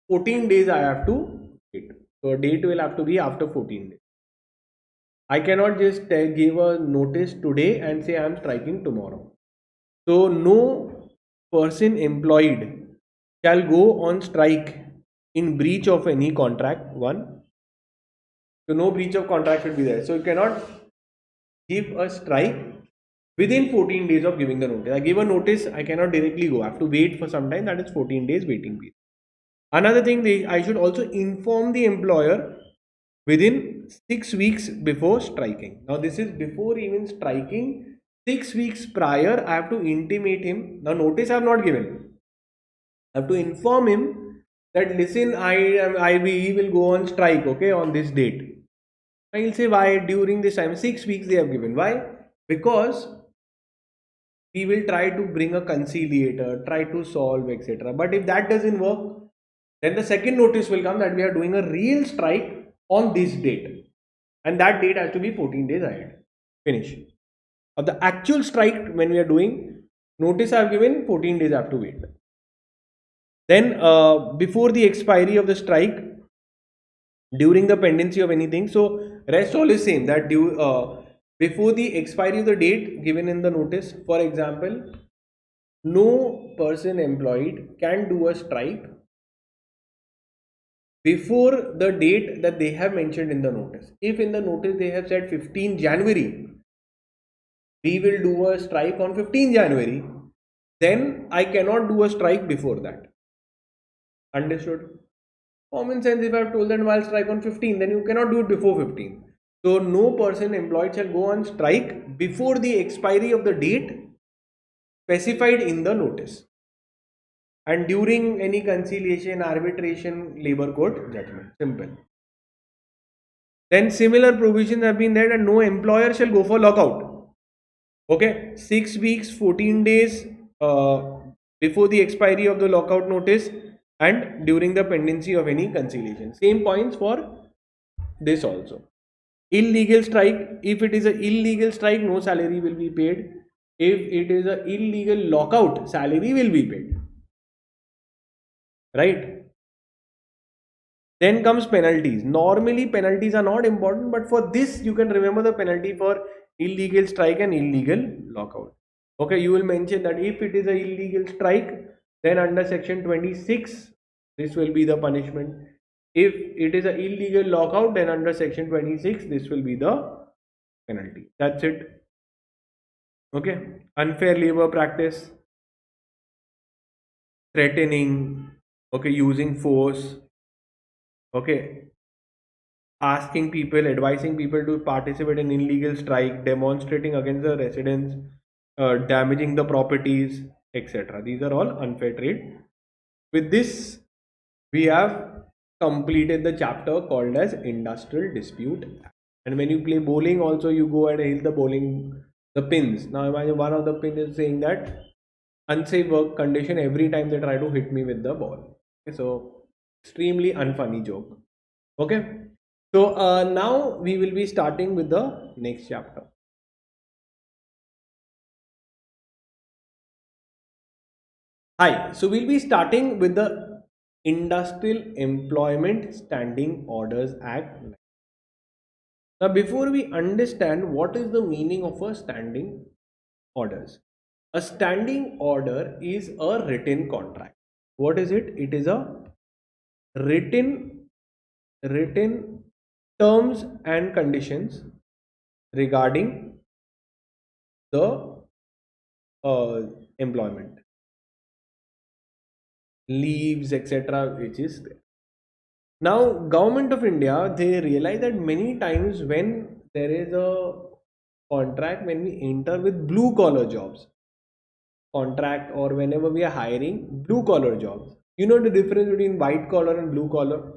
14 days I have to wait. So date will have to be after 14 days. I cannot just give a notice today and say I am striking tomorrow. So no person employed shall go on strike in breach of any contract. One. So no breach of contract should be there. So you cannot give a strike within 14 days of giving the notice. I give a notice, I cannot directly go. I have to wait for some time. That is 14 days waiting period. Another thing, I should also inform the employer within 6 weeks before striking. Now this is before even striking. 6 weeks prior, I have to intimate him. Now notice I have not given. I have to inform him that listen, we will go on strike, okay, on this date. I will say why during this time. 6 weeks they have given. Why? Because we will try to bring a conciliator, try to solve, etc. But if that doesn't work, then the second notice will come that we are doing a real strike on this date, and that date has to be 14 days ahead. Finish. Of the actual strike, when we are doing, notice I have given, 14 days I have to wait. Then before the expiry of the strike, during the pendency of anything, so rest all is same, that before the expiry of the date given in the notice. For example, no person employed can do a strike before the date that they have mentioned in the notice. If in the notice they have said 15 January, we will do a strike on 15 January, then I cannot do a strike before that. Understood? Common sense, if I have told them I'll strike on 15, then you cannot do it before 15. So no person employed shall go on strike before the expiry of the date specified in the notice, and during any conciliation, arbitration, labor court judgment. Simple. Then similar provisions have been there, and no employer shall go for lockout. Okay, 6 weeks, 14 days before the expiry of the lockout notice, and during the pendency of any conciliation. Same points for this also. Illegal strike, if it is an illegal strike, no salary will be paid. If it is an illegal lockout, salary will be paid. Right? Then comes penalties. Normally penalties are not important, but for this you can remember the penalty for illegal strike and illegal lockout. Okay, you will mention that if it is an illegal strike, then under section 26, this will be the punishment. If it is an illegal lockout, then under section 26, this will be the penalty. That's it. Okay, unfair labor practice, threatening, okay, using force, okay, asking people, advising people to participate in illegal strike, demonstrating against the residents, damaging the properties, etc. These are all unfair trade. With this, we have completed the chapter called as Industrial Dispute. And when you play bowling also, you go and hit the pins. Now imagine one of the pins is saying that unsafe work condition every time they try to hit me with the ball. Okay, so extremely unfunny joke. Okay, so now we will be starting with the next chapter. Hi, so we'll be starting with the Industrial Employment Standing Orders Act. Now, before we understand what is the meaning of a standing orders, a standing order is a written contract. What is it? It is a written written terms and conditions regarding the employment, leaves, etc., which is there. Now, government of India, they realize that many times when there is a contract, when we enter with blue collar jobs, contract, or whenever we are hiring blue collar jobs, you know the difference between white collar and blue collar.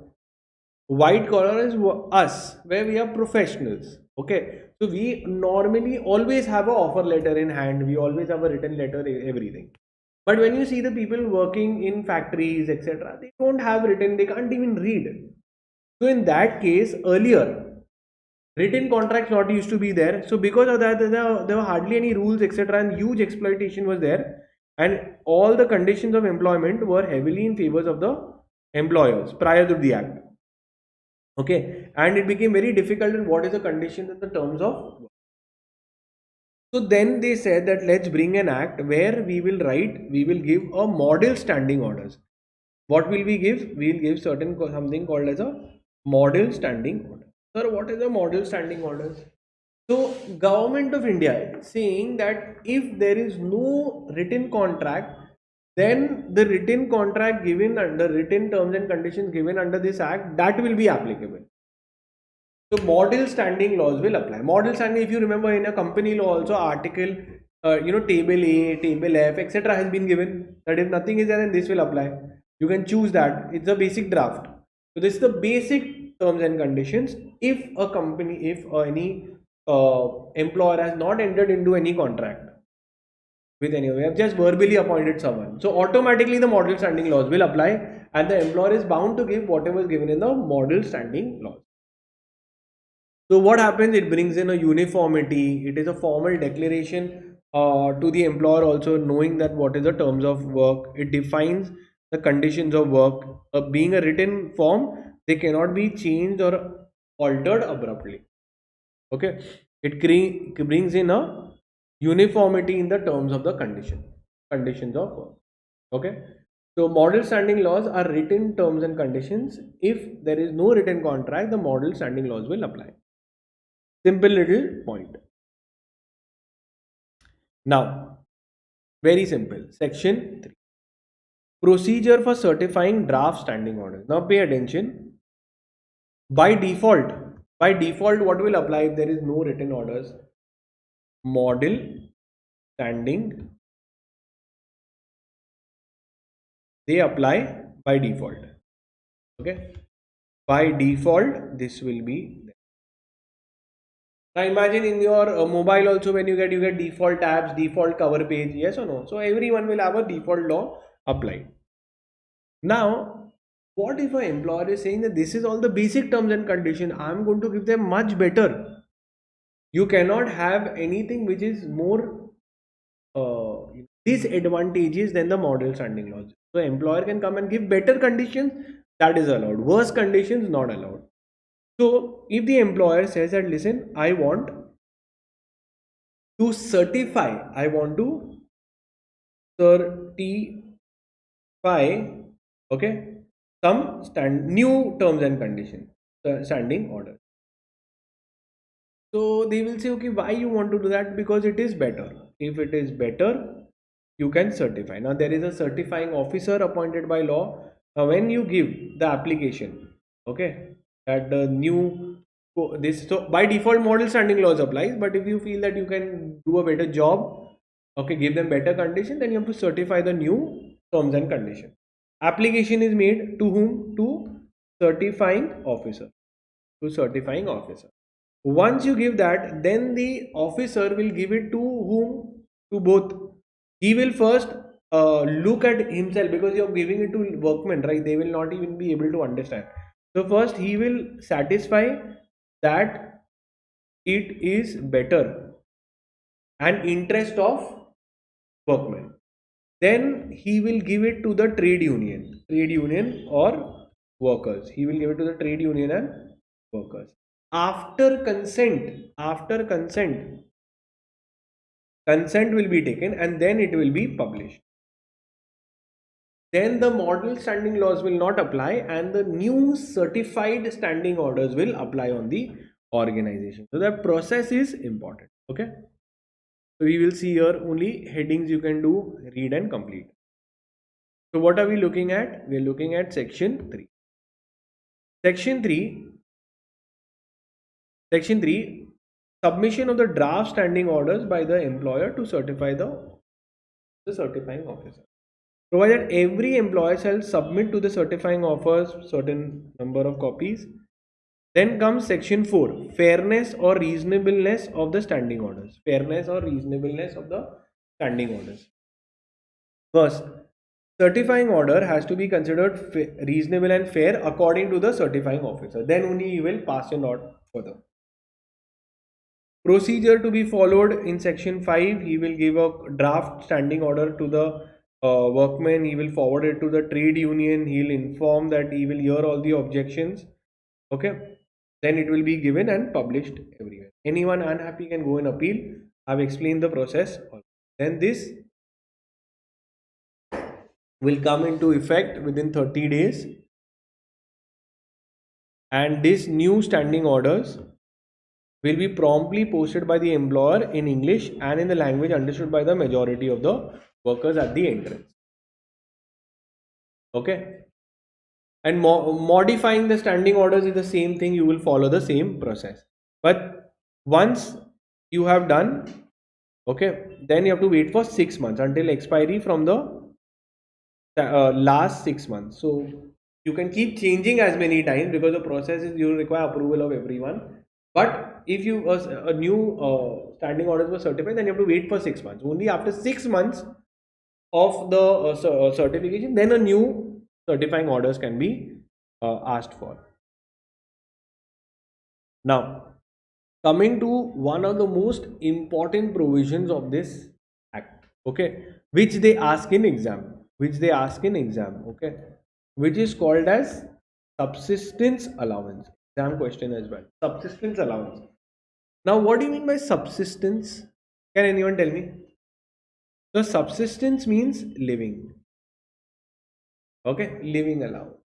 White collar is us, where we are professionals. Okay, so we normally always have a offer letter in hand. We always have a written letter, everything. But when you see the people working in factories, etc., they don't have written. They can't even read. So in that case, earlier written contracts not used to be there. So because of that, there were hardly any rules, etc., and huge exploitation was there. And all the conditions of employment were heavily in favor of the employers prior to the act. Okay, and it became very difficult in what is the conditions and the terms of work. So then they said that let's bring an act where we will give a model standing orders. What will we give? We will give something called as a model standing order. Sir, what is a model standing orders? So government of India is saying that if there is no written contract, then the written contract given under written terms and conditions given under this act, that will be applicable. So model standing laws will apply. Model standing, if you remember, in a company law also article, table A, table F, etc. has been given. That if nothing is there, then this will apply. You can choose that. It's a basic draft. So this is the basic terms and conditions. If a company, if any employer has not entered into any contract with anyone, we have just verbally appointed someone, so automatically the model standing laws will apply, and the employer is bound to give whatever is given in the model standing laws. So what happens? It brings in a uniformity. It is a formal declaration to the employer also, knowing that what is the terms of work. It defines the conditions of work. Being a written form, they cannot be changed or altered abruptly. Okay, it brings in a uniformity in the terms of the conditions of work. Okay, so model standing laws are written terms and conditions. If there is no written contract, the model standing laws will apply. Simple little point. Now, very simple. Section 3. Procedure for certifying draft standing orders. Now pay attention. By default, what will apply if there is no written orders? Model standing. They apply by default. Okay. By default, this will be there. Now imagine in your mobile also, when you get default tabs, default cover page, yes or no? So everyone will have a default law applied. Now, what if an employer is saying that this is all the basic terms and conditions, I'm going to give them much better? You cannot have anything which is more disadvantageous than the model standing laws. So employer can come and give better conditions, that is allowed. Worse conditions, not allowed. So if the employer says that, listen, I want to certify, okay, some new terms and conditions, standing order. So they will say, okay, why you want to do that? Because it is better. If it is better, you can certify. Now there is a certifying officer appointed by law. Now when you give the application, okay, that the new this, so by default model standing laws applies, but if you feel that you can do a better job, okay, give them better condition, then you have to certify the new terms and conditions. Application is made to whom? To certifying officer. To certifying officer. Once you give that, then the officer will give it to whom? To both. He will first look at himself, because you are giving it to workmen, right? They will not even be able to understand. So first he will satisfy that it is better and interest of workmen. then he will give it to the trade union or workers. He will give it to the trade union and workers. After consent will be taken, and then it will be published. Then the model standing laws will not apply, and the new certified standing orders will apply on the organization. So that process is important. Okay. So we will see here only headings you can do, read and complete. So what are we looking at? We are looking at section 3. Section 3, submission of the draft standing orders by the employer to certify the certifying officer. Provided every employer shall submit to the certifying officer certain number of copies. Then comes section 4, fairness or reasonableness of the standing orders. Fairness or reasonableness of the standing orders. First, certifying order has to be considered reasonable and fair according to the certifying officer. Then only he will pass it on further. Procedure to be followed in section 5, he will give a draft standing order to the workman. He will forward it to the trade union. He will inform that he will hear all the objections. Okay. Then it will be given and published everywhere. Anyone unhappy can go and appeal. I have explained the process. Then this will come into effect within 30 days. And these new standing orders will be promptly posted by the employer in English and in the language understood by the majority of the workers at the entrance. Okay. And modifying the standing orders is the same thing. You will follow the same process. But once you have done, okay, then you have to wait for 6 months until expiry from the last 6 months. So you can keep changing as many times because the process is you require approval of everyone. But if you a new standing orders were certified, then you have to wait for 6 months. Only after 6 months of the certification, then a new certifying orders can be asked for. Now, coming to one of the most important provisions of this act, okay, which they ask in exam, okay, which is called as subsistence allowance. Exam question as well. Subsistence allowance. Now, what do you mean by subsistence? Can anyone tell me? So, subsistence means living. Okay, living allowance.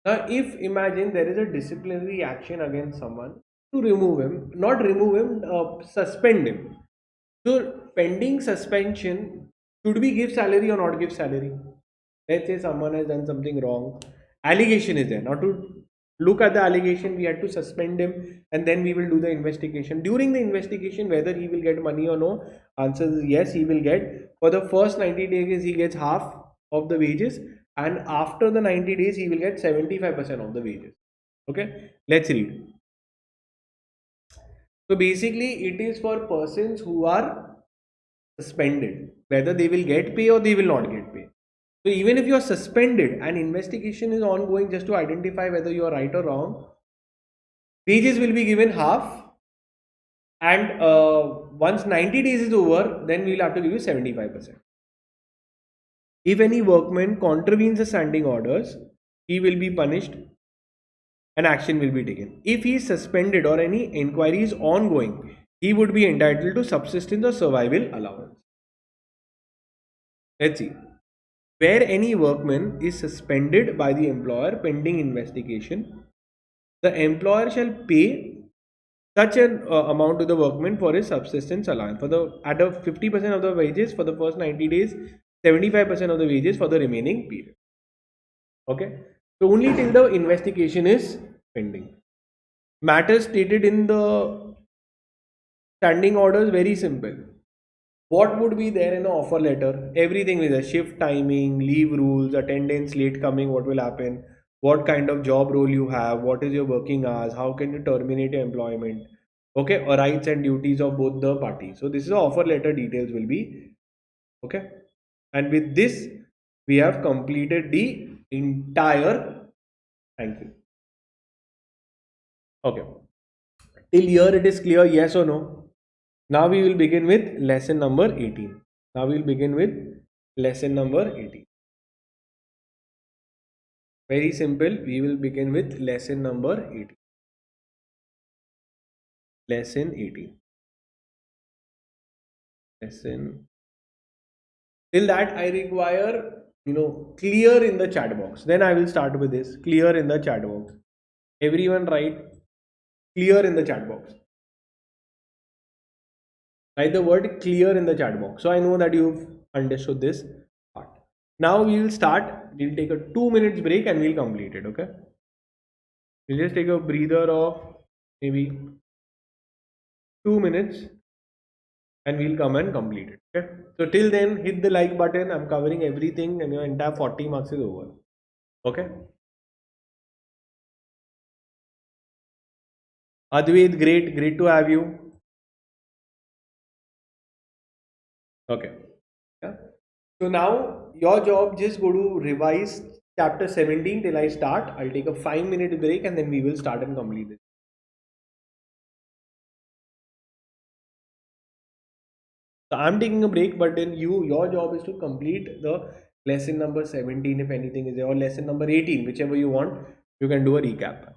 Now, if imagine there is a disciplinary action against someone to remove him, not remove him, suspend him. So, pending suspension, should we give salary or not give salary? Let's say someone has done something wrong. Allegation is there. Now, to look at the allegation, we had to suspend him and then we will do the investigation. During the investigation, whether he will get money or no, answer is yes, he will get. For the first 90 days, he gets half of the wages, and after the 90 days, he will get 75% of the wages. Okay, let's read. So basically, it is for persons who are suspended, whether they will get pay or they will not get pay. So even if you are suspended and investigation is ongoing just to identify whether you are right or wrong, wages will be given half, and once 90 days is over, then we will have to give you 75%. If any workman contravenes the standing orders, he will be punished and action will be taken. If he is suspended or any inquiry is ongoing, he would be entitled to subsistence or survival allowance. Let's see. Where any workman is suspended by the employer pending investigation, the employer shall pay such an amount to the workman for his subsistence allowance at a 50% of the wages for the first 90 days, 75% of the wages for the remaining period. Okay, so only till the investigation is pending. Matters stated in the standing orders very simple. What would be there in an offer letter? Everything is a shift timing, leave rules, attendance, late coming, what will happen, what kind of job role you have, what is your working hours, how can you terminate your employment, okay, or rights and duties of both the parties. So this is the offer letter details will be, okay. And with this, we have completed the entire, thank you. Okay. Till here it is clear, yes or no? Now we will begin with lesson number 18. Now we will begin with lesson number 18. Very simple. We will begin with lesson number 18. Lesson 18. Lesson. Till that, I require, clear in the chat box. Then I will start with this. Clear in the chat box. Everyone write clear in the chat box. Write the word clear in the chat box. So I know that you've understood this part. Now we will start. We'll take a 2 minutes break and we'll complete it. Okay. We'll just take a breather of maybe 2 minutes and we'll come and complete it. Okay. So till then, hit the like button. I'm covering everything and your entire 40 marks is over. Okay. Advait, great to have you. Okay. Yeah. So now your job, just go to revise chapter 17 till I start. I'll take a 5 minute break and then we will start and complete it. So I'm taking a break, but then your job is to complete the lesson number 17 if anything is there, or lesson number 18, whichever you want. You can do a recap.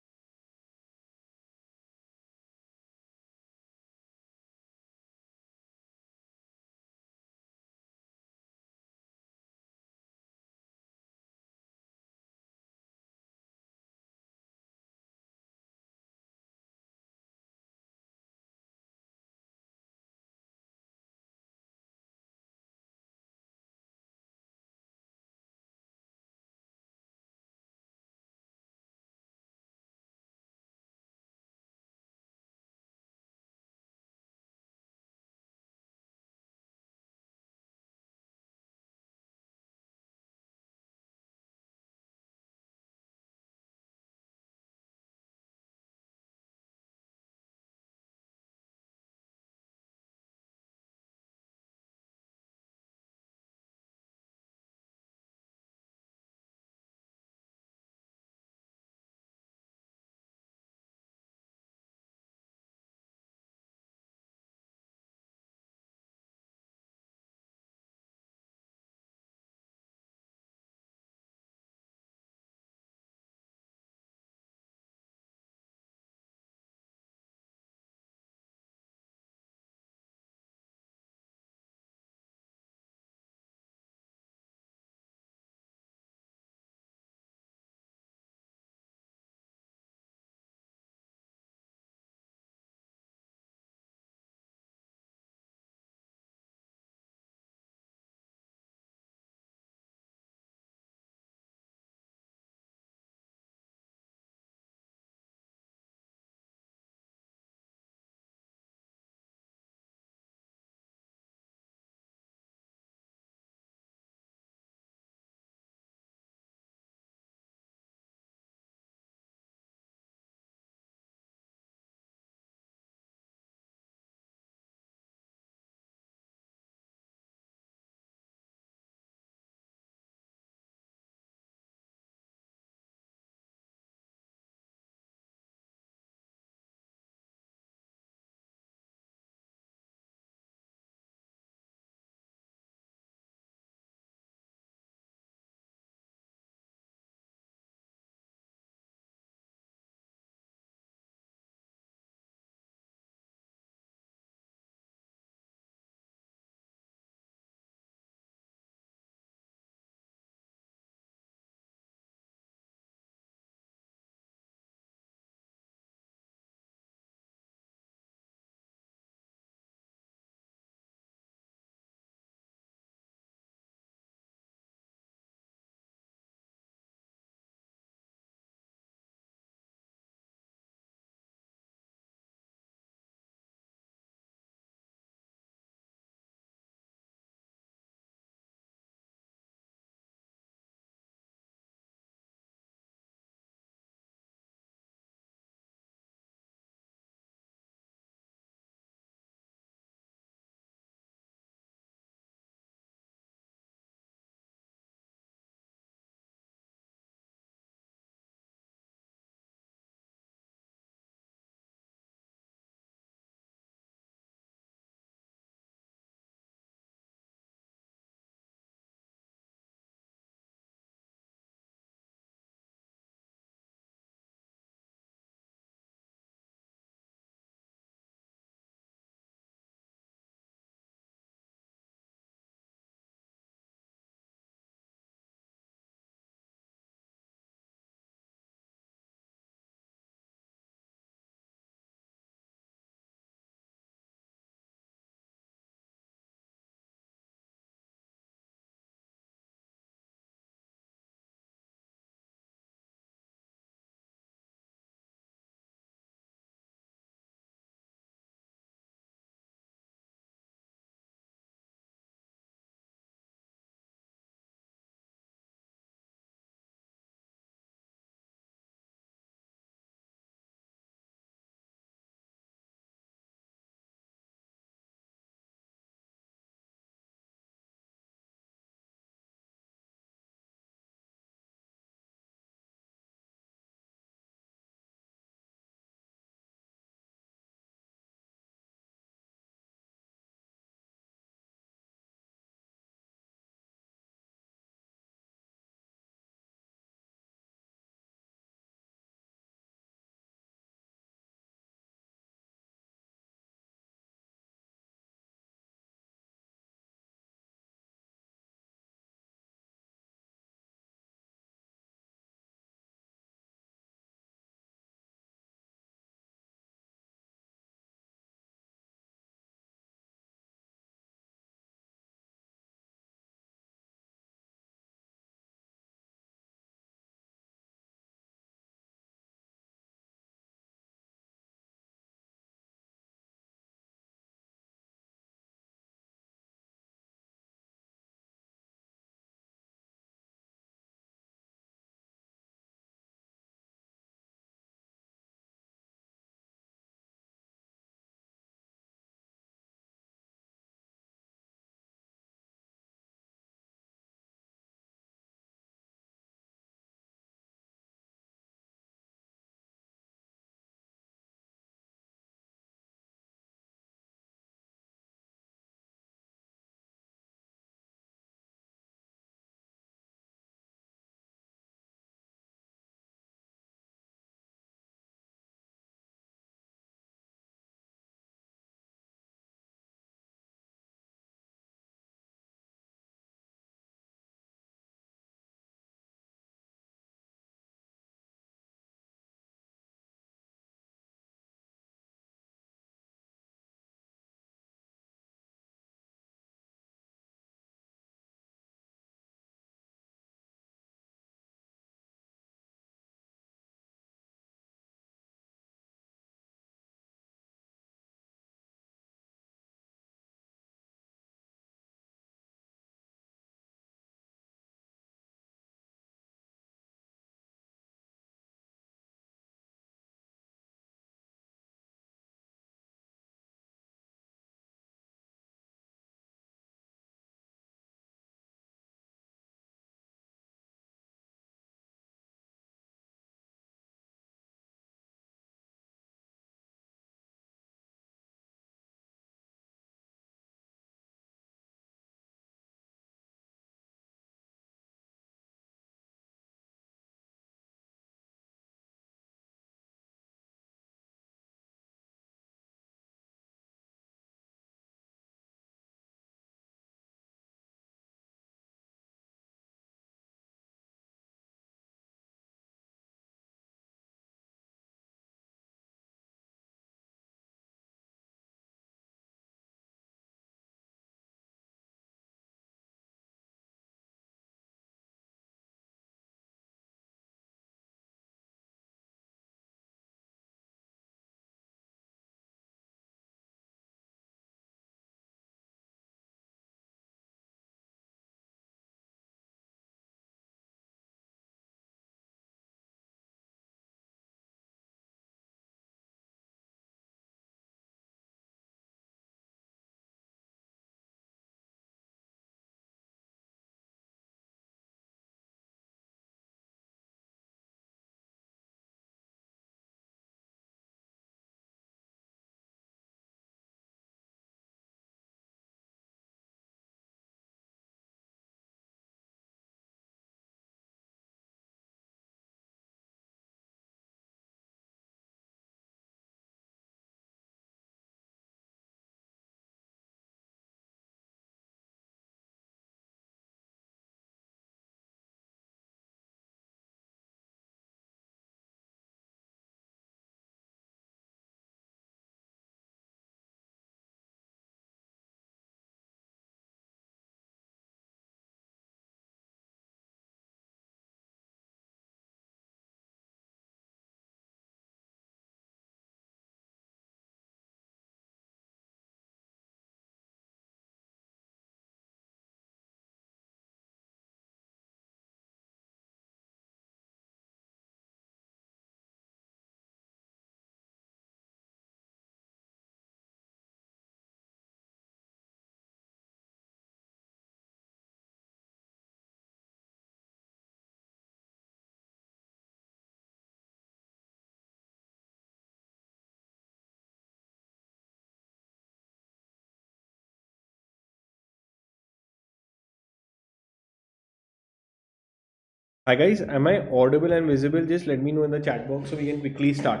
Hi guys, am I audible and visible? Just let me know in the chat box so we can quickly start.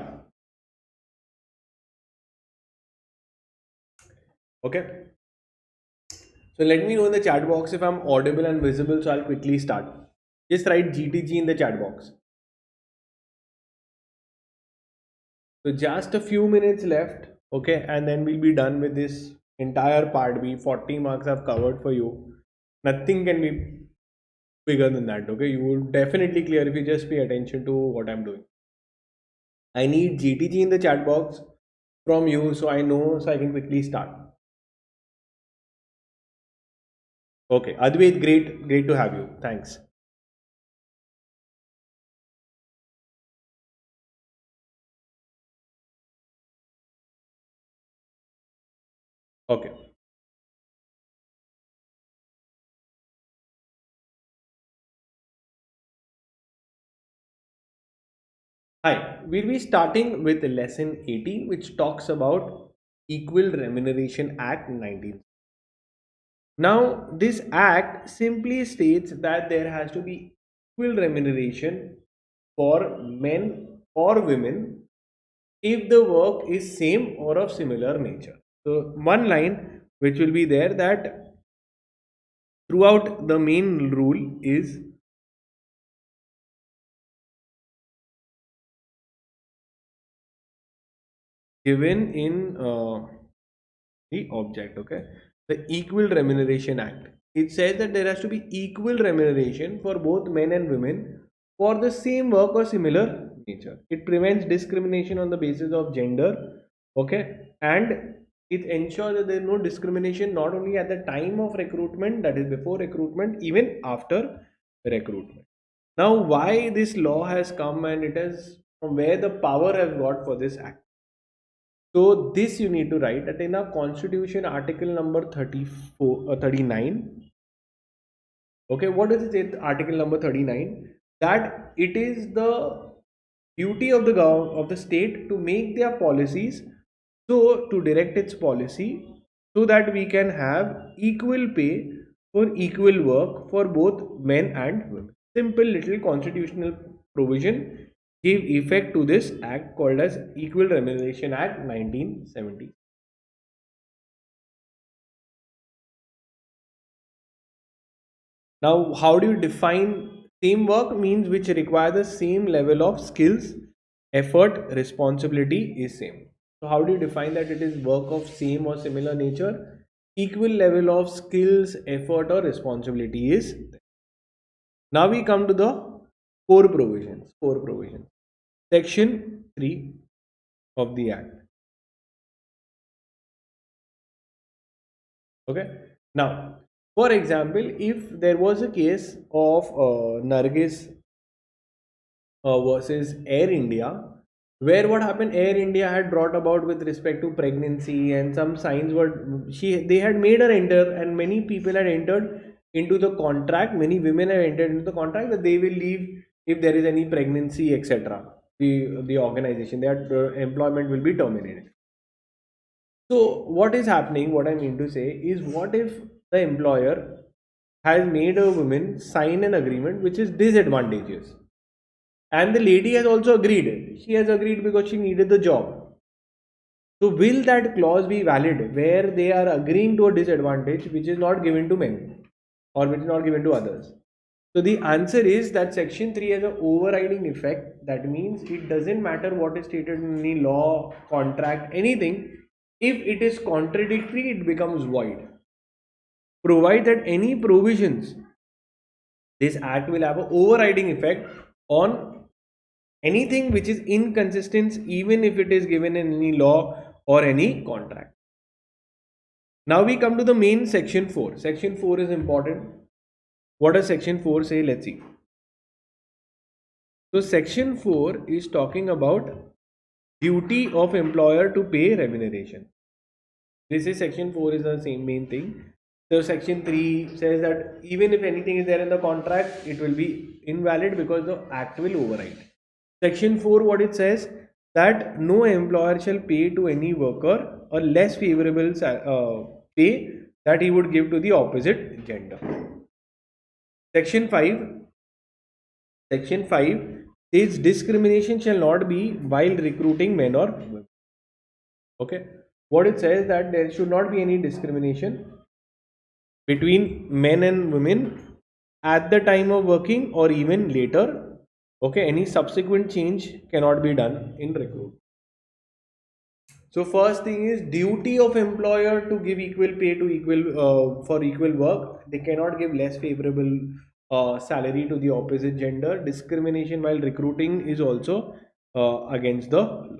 Okay. So let me know in the chat box if I'm audible and visible, so I'll quickly start. Just write GTG in the chat box. So just a few minutes left, okay, and then we'll be done with this entire part B. 40 marks I've covered for you. Nothing can be bigger than that, okay? You will definitely clear if you just pay attention to what I'm doing. I need GTG in the chat box from you so I know, so I can quickly start. Okay, Advait, great to have you. Thanks. Okay. Hi, we'll be starting with lesson 18, which talks about Equal Remuneration Act 19. Now, this act simply states that there has to be equal remuneration for men or women if the work is same or of similar nature. So, one line which will be there that throughout the main rule is given in the object, okay, the Equal Remuneration Act. It says that there has to be equal remuneration for both men and women for the same work or similar nature. It prevents discrimination on the basis of gender, okay, and it ensures that there is no discrimination not only at the time of recruitment, that is before recruitment, even after recruitment. Now, why this law has come, and it is from where the power has got for this act. So this you need to write that in our constitution article number 34 39. Okay, what does it say, article number 39? That it is the duty of the government of the state to make their policies, so to direct its policy so that we can have equal pay for equal work for both men and women. Simple little constitutional provision gave effect to this act called as Equal Remuneration Act 1970. Now, how do you define same work? Means which require the same level of skills, effort, responsibility is same. So, how do you define that it is work of same or similar nature? Equal level of skills, effort, or responsibility is there. Now we come to the core provisions. Core provisions. Section 3 of the Act. Okay. Now, for example, if there was a case of Nargis versus Air India, where what happened, Air India had brought about with respect to pregnancy, and some signs were they had made her enter, and many people had entered into the contract, many women have entered into the contract that they will leave if there is any pregnancy, etc. The organization, their employment will be terminated. So what is happening, what I mean to say is, what if the employer has made a woman sign an agreement which is disadvantageous, and the lady has also agreed, she has agreed because she needed the job. So will that clause be valid where they are agreeing to a disadvantage which is not given to men or which is not given to others? So the answer is that section 3 has an overriding effect. That means it doesn't matter what is stated in any law, contract, anything. If it is contradictory, it becomes void. Provide that any provisions, this act will have an overriding effect on anything which is inconsistent, even if it is given in any law or any contract. Now we come to the main section 4. Section 4 is important. What does section 4 say? Let's see. So section 4 is talking about duty of employer to pay remuneration. This is section 4 is the same main thing. So section 3 says that even if anything is there in the contract, it will be invalid because the act will override. Section 4, what it says, that no employer shall pay to any worker a less favorable pay that he would give to the opposite gender. Section 5, Section 5 says discrimination shall not be while recruiting men or women. Okay. What it says that there should not be any discrimination between men and women at the time of working or even later. Okay. Any subsequent change cannot be done in recruitment. So first thing is duty of employer to give equal pay to equal for equal work. They cannot give less favorable salary to the opposite gender. Discrimination while recruiting is also against the law.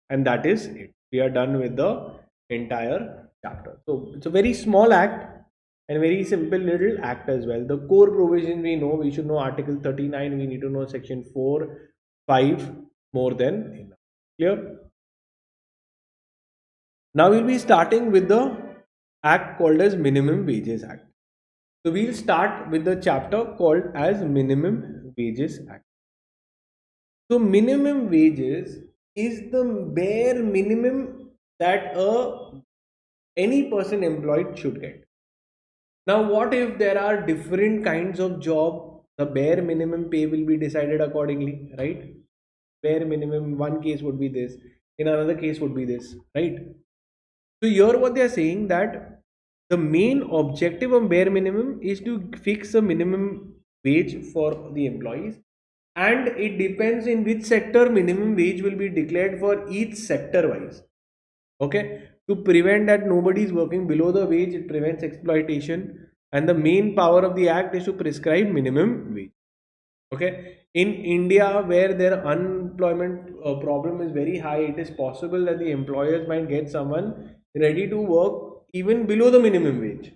And that is it. We are done with the entire chapter. So it's a very small act and very simple little act as well. The core provision we know, we should know Article 39, we need to know Section 4, 5 more than enough. Clear? Now we'll be starting with the act called as Minimum Wages Act. So we'll start with the chapter called as Minimum Wages Act. So minimum wages is the bare minimum that any person employed should get. Now what if there are different kinds of job? The bare minimum pay will be decided accordingly, right? Bare minimum, one case would be this, in another case would be this, right? So here what they are saying that the main objective of bare minimum is to fix a minimum wage for the employees, and it depends in which sector minimum wage will be declared for each sector wise. Okay, to prevent that nobody is working below the wage, it prevents exploitation, and the main power of the act is to prescribe minimum wage. Okay, in India where their unemployment problem is very high, it is possible that the employers might get someone ready to work even below the minimum wage.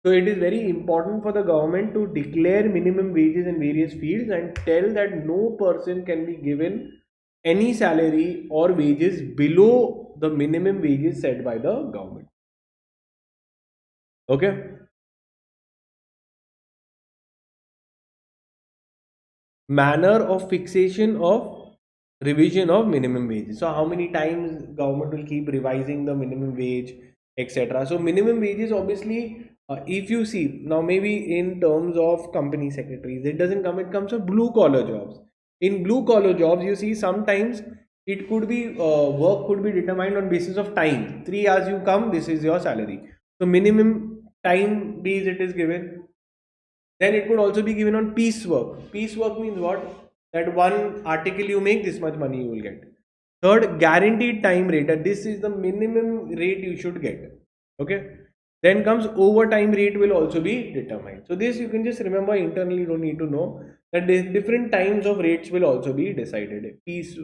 So it is very important for the government to declare minimum wages in various fields and tell that no person can be given any salary or wages below the minimum wages set by the government. Okay. Manner of fixation of revision of minimum wages. So how many times government will keep revising the minimum wage, etc. So minimum wages, obviously, if you see now, maybe in terms of company secretaries, it doesn't come, it comes to blue collar jobs. In blue collar jobs, you see sometimes it could be work could be determined on basis of time. 3 hours you come, this is your salary. So minimum time days it is given. Then it could also be given on piecework. Piecework means what? That one article you make, this much money you will get. Third, guaranteed time rate. That this is the minimum rate you should get. Okay. Then comes overtime rate will also be determined. So this you can just remember internally. You don't need to know that different times of rates will also be decided. Piece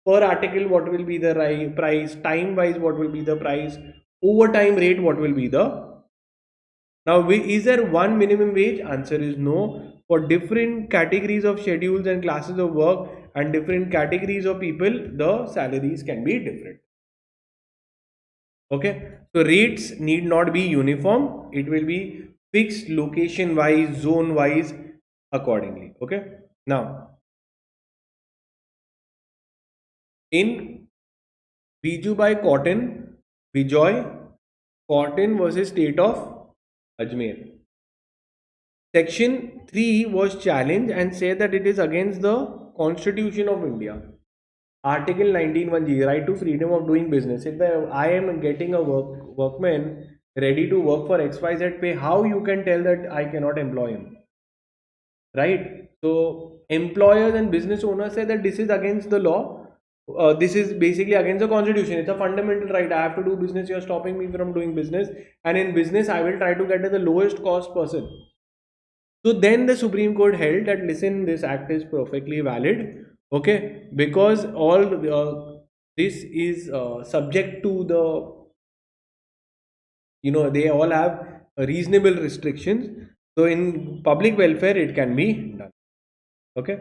per article, what will be the price? Time wise, what will be the price? Overtime rate, what will be the. Now, is there one minimum wage? Answer is no. For different categories of schedules and classes of work and different categories of people, the salaries can be different. Okay. So rates need not be uniform. It will be fixed location wise, zone wise accordingly. Okay. Now, in Bijubai Cotton versus State of Ajmer. Section 3 was challenged and said that it is against the Constitution of India. Article 19(1)(g), right to freedom of doing business. If I am getting a workman ready to work for XYZ pay, how you can tell that I cannot employ him? Right? So employers and business owners say that this is against the law. This is basically against the constitution. It's a fundamental right. I have to do business. You're stopping me from doing business. And in business, I will try to get the lowest cost person. So then the Supreme Court held that, listen, this act is perfectly valid. Okay. Because all this is subject to the, they all have reasonable restrictions. So in public welfare, it can be done. Okay.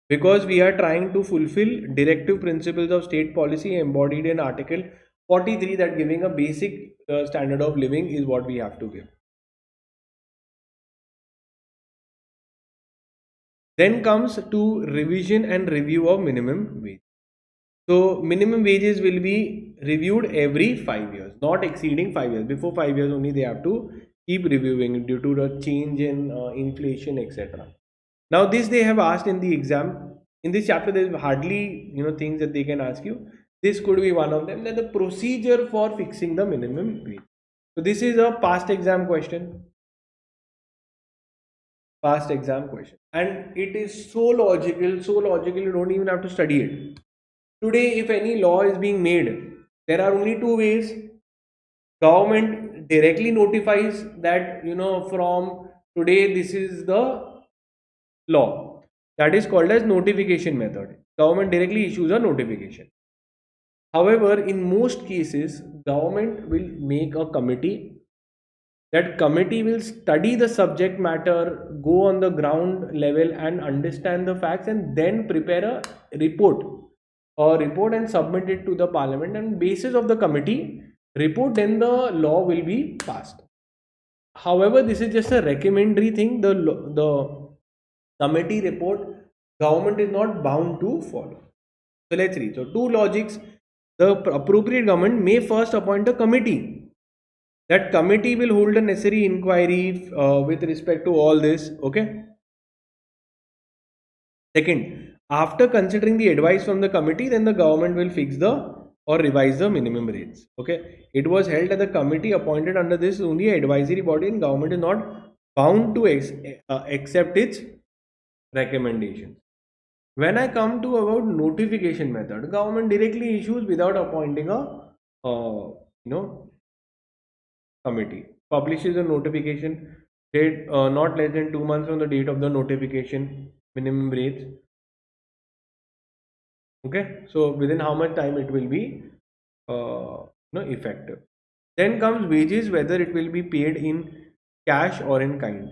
Because we are trying to fulfill directive principles of state policy embodied in Article 43, that giving a basic standard of living is what we have to give. Then comes to revision and review of minimum wage. So minimum wages will be reviewed every 5 years, not exceeding 5 years. Before 5 years only they have to keep reviewing due to the change in inflation, etc. Now this they have asked in the exam. In this chapter there is hardly things that they can ask you. This could be one of them, that the procedure for fixing the minimum wage. So this is a past exam question. Past exam question, and it is so logical, you don't even have to study it. Today if any law is being made, there are only two ways. Government directly notifies that from today this is the law. That is called as notification method. Government directly issues a notification. However, in most cases government will make a committee. That committee will study the subject matter, go on the ground level and understand the facts, and then prepare a report and submit it to the parliament, and basis of the committee report, then the law will be passed. However, this is just a recommendatory thing. The committee report, government is not bound to follow. So let's read. So two logics. The appropriate government may first appoint a committee. That committee will hold a necessary inquiry with respect to all this. Okay. Second, after considering the advice from the committee, then the government will fix or revise the minimum rates. Okay. It was held that the committee appointed under this only an advisory body, and government is not bound to accept its recommendations. When I come to about notification method, government directly issues without appointing a committee. Publishes a notification date not less than 2 months from the date of the notification, minimum rates. Okay, so within how much time it will be effective. Then comes wages, whether it will be paid in cash or in kind.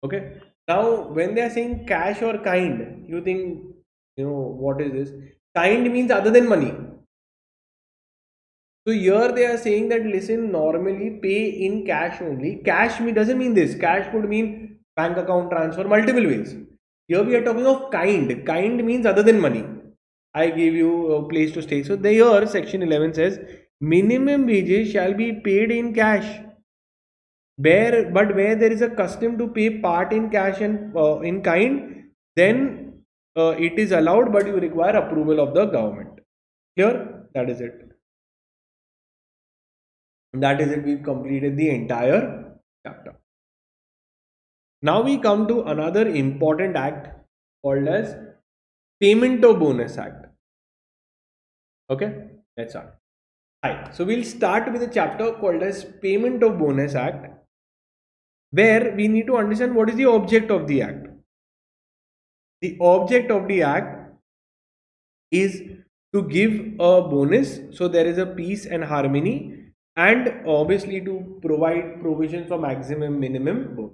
Okay, now when they are saying cash or kind, you think what is this? Kind means other than money. So here they are saying that listen, normally pay in cash only. Cash doesn't mean this. Cash could mean bank account transfer, multiple ways. Here we are talking of kind. Kind means other than money. I gave you a place to stay. So there section 11 says minimum wages shall be paid in cash. But where there is a custom to pay part in cash and in kind, then it is allowed, but you require approval of the government. Clear? That is it. That is it. We've completed the entire chapter. Now we come to another important act called as Payment of Bonus Act. Okay, let's start. Hi. So we'll start with a chapter called as Payment of Bonus Act, where we need to understand what is the object of the act. The object of the act is to give a bonus, so there is a peace and harmony, and obviously to provide provision for maximum minimum bonus.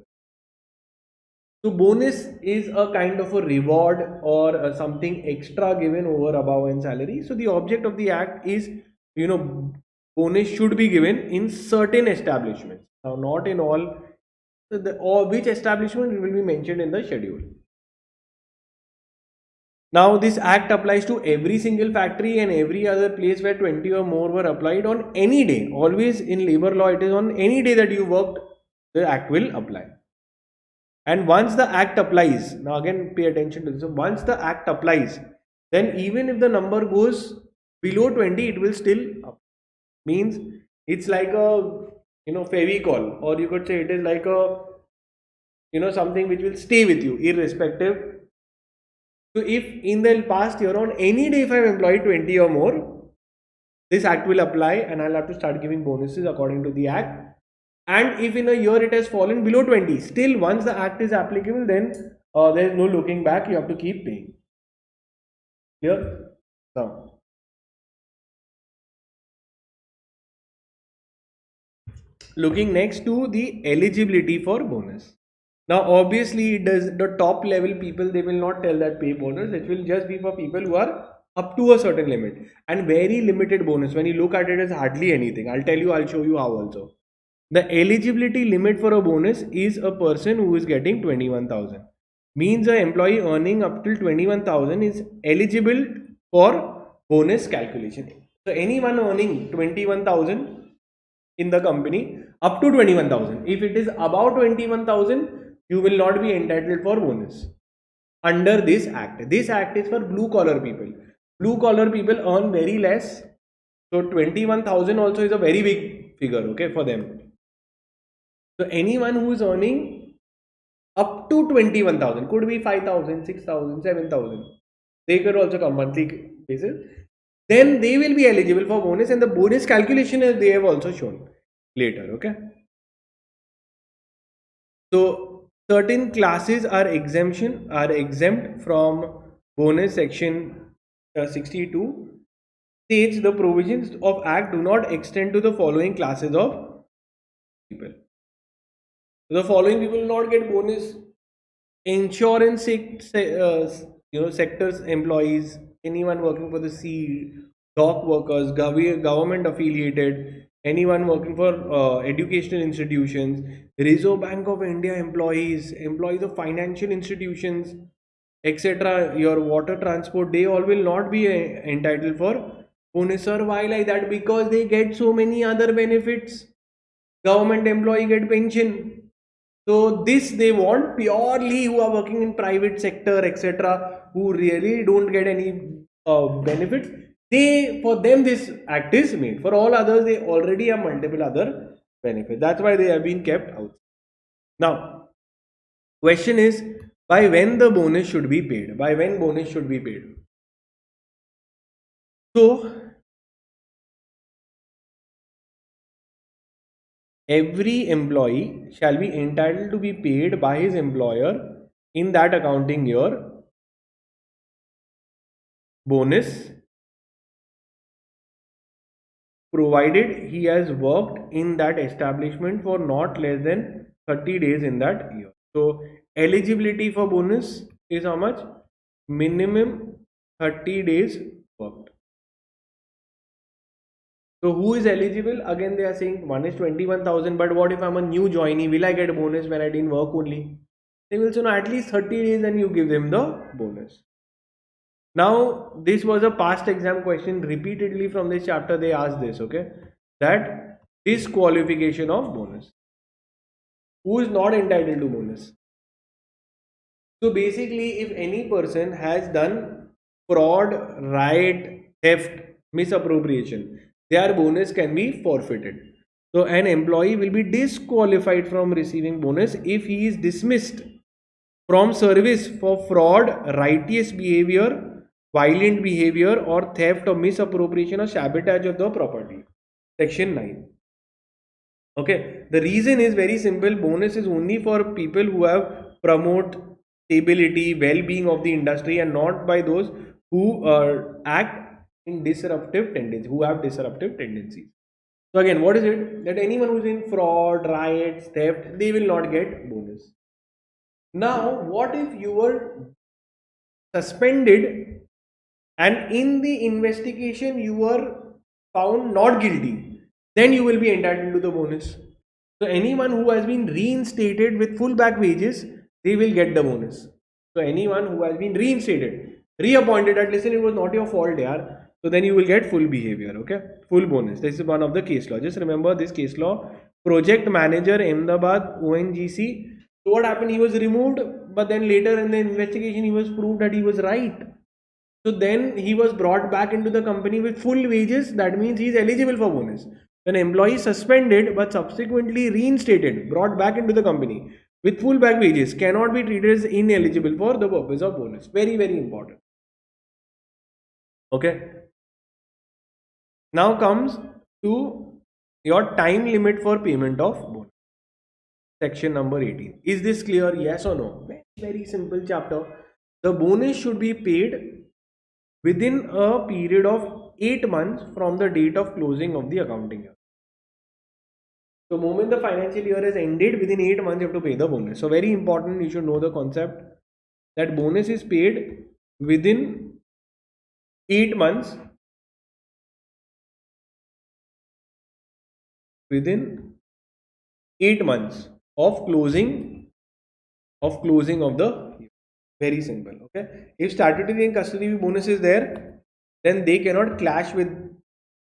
So bonus is a kind of a reward or something extra given over above in salary. So the object of the act is, bonus should be given in certain establishments. Now not in all. So which establishment will be mentioned in the schedule. Now this act applies to every single factory and every other place where 20 or more were applied on any day. Always in labor law, it is on any day that you worked, the act will apply. And once the act applies, now again pay attention to this. So once the act applies, then even if the number goes below 20, it will still up. Means it's like a Fevicol, or you could say it is like a something which will stay with you irrespective. So if in the past year on any day if I have employed 20 or more, this act will apply and I'll have to start giving bonuses according to the act. And if in a year it has fallen below 20, still once the act is applicable, then there is no looking back, you have to keep paying. Clear? Now, looking next to the eligibility for bonus. Now obviously it does, the top level people, they will not tell that pay bonus. It will just be for people who are up to a certain limit, and very limited bonus. When you look at it, as hardly anything. I'll show you how also. The eligibility limit for a bonus is a person who is getting 21,000. Means an employee earning up till 21,000 is eligible for bonus calculation. So anyone earning 21,000 in the company, up to 21,000. If it is above 21,000, you will not be entitled for bonus under this act. This act is for blue collar people. Blue collar people earn very less, so 21,000 also is a very big figure, okay, for them. So anyone who is earning up to 21,000, could be 5,000, 6,000, 7,000, they could also come monthly basis, then they will be eligible for bonus, and the bonus calculation they have also shown later, okay. So certain classes are exempt from bonus. Section 62 states the provisions of act do not extend to the following classes of people. The following people will not get bonus: insurance sectors employees, anyone working for the sea, dock workers, government affiliated, anyone working for educational institutions, Reserve Bank of India employees, employees of financial institutions, etc. Your water transport, they all will not be entitled for bonus. Sir, why like that? Because they get so many other benefits. Government employee get pension. So this they want purely who are working in private sector, etc., who really don't get any benefits. For them this act is made. For all others, they already have multiple other benefits. That's why they have been kept out. Now, question is, by when the bonus should be paid? By when bonus should be paid? So every employee shall be entitled to be paid by his employer in that accounting year bonus, provided he has worked in that establishment for not less than 30 days in that year. So eligibility for bonus is how much? Minimum 30 days worked. So who is eligible? Again they are saying one is 21,000, but what if I'm a new joinee? Will I get a bonus when I didn't work only? They will say no, at least 30 days and you give them the bonus. Now this was a past exam question. Repeatedly from this chapter they asked this, okay, that disqualification of bonus. Who is not entitled to bonus? So basically, if any person has done fraud, riot, theft, misappropriation, their bonus can be forfeited. So an employee will be disqualified from receiving bonus if he is dismissed from service for fraud, righteous behavior, violent behavior, or theft or misappropriation or sabotage of the property. Section 9. Okay, the reason is very simple. Bonus is only for people who have promote stability, well-being of the industry, and not by those who act in disruptive tendencies, who have disruptive tendencies. So again, what is it? That anyone who is in fraud, riots, theft, they will not get bonus. Now, what if you were suspended and in the investigation you were found not guilty? Then you will be entitled to the bonus. So anyone who has been reinstated with full back wages, they will get the bonus. So anyone who has been reinstated, reappointed, that listen, it was not your fault, yaar. So then you will get full behavior, okay, full bonus. This is one of the case law. Just remember this case law. Project manager, Ahmedabad, ONGC. So what happened? He was removed, but then later in the investigation, he was proved that he was right. So then he was brought back into the company with full wages. That means he is eligible for bonus. An employee suspended but subsequently reinstated, brought back into the company with full back wages, cannot be treated as ineligible for the purpose of bonus. Very, very important. Okay. Now comes to your time limit for payment of bonus. Section number 18. Is this clear? Yes or no? Very, very simple chapter. The bonus should be paid within a period of 8 months from the date of closing of the accounting year. So moment the financial year has ended, within 8 months you have to pay the bonus. So very important, you should know the concept that bonus is paid within 8 months, within 8 months of closing of the year. Very simple. Okay, if statutory and custody bonus is there, then they cannot clash with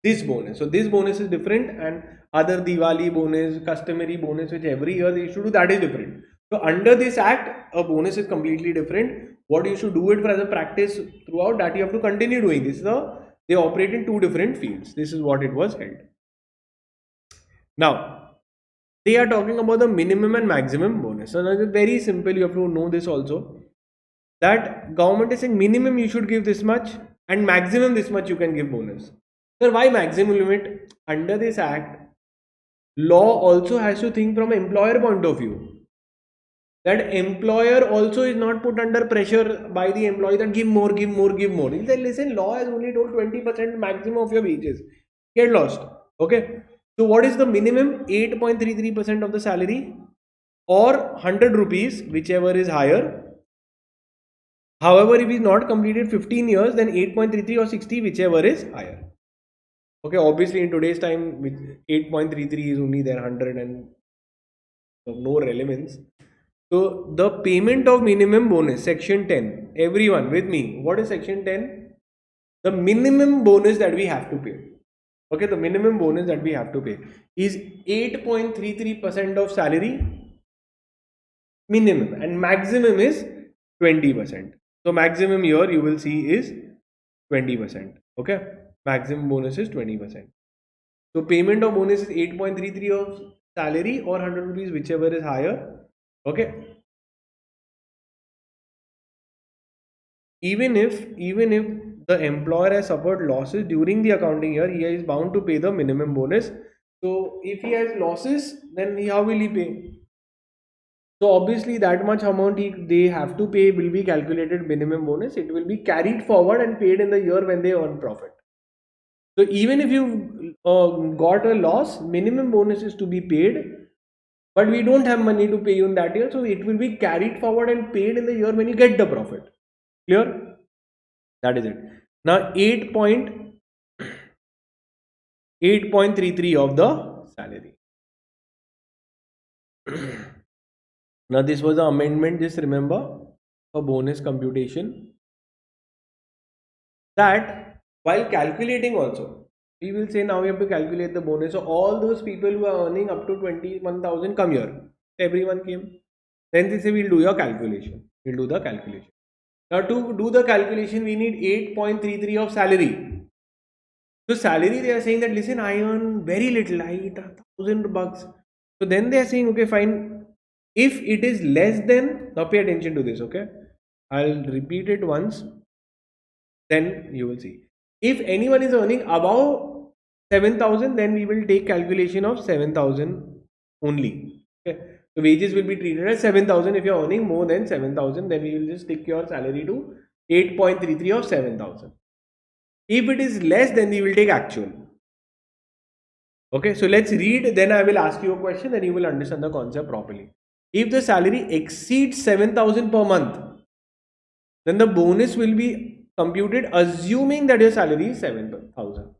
this bonus. So this bonus is different, and other Diwali bonus, customary bonus, which every year they should do, that is different. So under this act, a bonus is completely different. What you should do it for as a practice throughout, that you have to continue doing. This is they operate in two different fields. This is what it was held. Now they are talking about the minimum and maximum bonus. So now it's very simple. You have to know this also, that government is saying minimum you should give this much and maximum this much you can give bonus. Sir, why maximum limit? Under this act, law also has to think from an employer point of view. That employer also is not put under pressure by the employee that give more, give more, give more. He said, listen, law has only told 20% maximum of your wages. Get lost. Okay. So what is the minimum? 8.33% of the salary or 100 rupees, whichever is higher. However, if he's not completed 15 years, then 8.33 or 60, whichever is higher. Okay, obviously in today's time, 8.33 is only there, 100 and so no relevance. So the payment of minimum bonus, section 10, everyone with me, what is section 10? The minimum bonus that we have to pay. Okay, the minimum bonus that we have to pay is 8.33% of salary minimum, and maximum is 20%. So maximum here you will see is 20%. Okay, maximum bonus is 20%. So payment of bonus is 8.33 of salary or 100 rupees, whichever is higher. Okay, even if the employer has suffered losses during the accounting year, he is bound to pay the minimum bonus. So if he has losses, then how will he pay? So obviously that much amount they have to pay will be calculated minimum bonus. It will be carried forward and paid in the year when they earn profit. So even if you got a loss, minimum bonus is to be paid, but we don't have money to pay you in that year, so it will be carried forward and paid in the year when you get the profit. Clear? That is it. Now 8.33 of the salary. Now this was the amendment, just remember, for bonus computation, that while calculating also, we will say now we have to calculate the bonus. So all those people who are earning up to 21,000 come here. Everyone came. Then they say we'll do your calculation. We'll do the calculation. Now to do the calculation, we need 8.33 of salary. So salary, they are saying that listen, I earn very little, I eat $1,000. So then they are saying, okay, fine. If it is less than, now pay attention to this, okay? I'll repeat it once, then you will see. If anyone is earning above 7,000, then we will take calculation of 7,000 only. Okay? So wages will be treated as 7,000. If you are earning more than 7,000, then we will just stick your salary to 8.33 of 7,000. If it is less, then we will take actual. Okay, so let's read, then I will ask you a question, then you will understand the concept properly. If the salary exceeds 7,000 per month, then the bonus will be computed assuming that your salary is 7,000.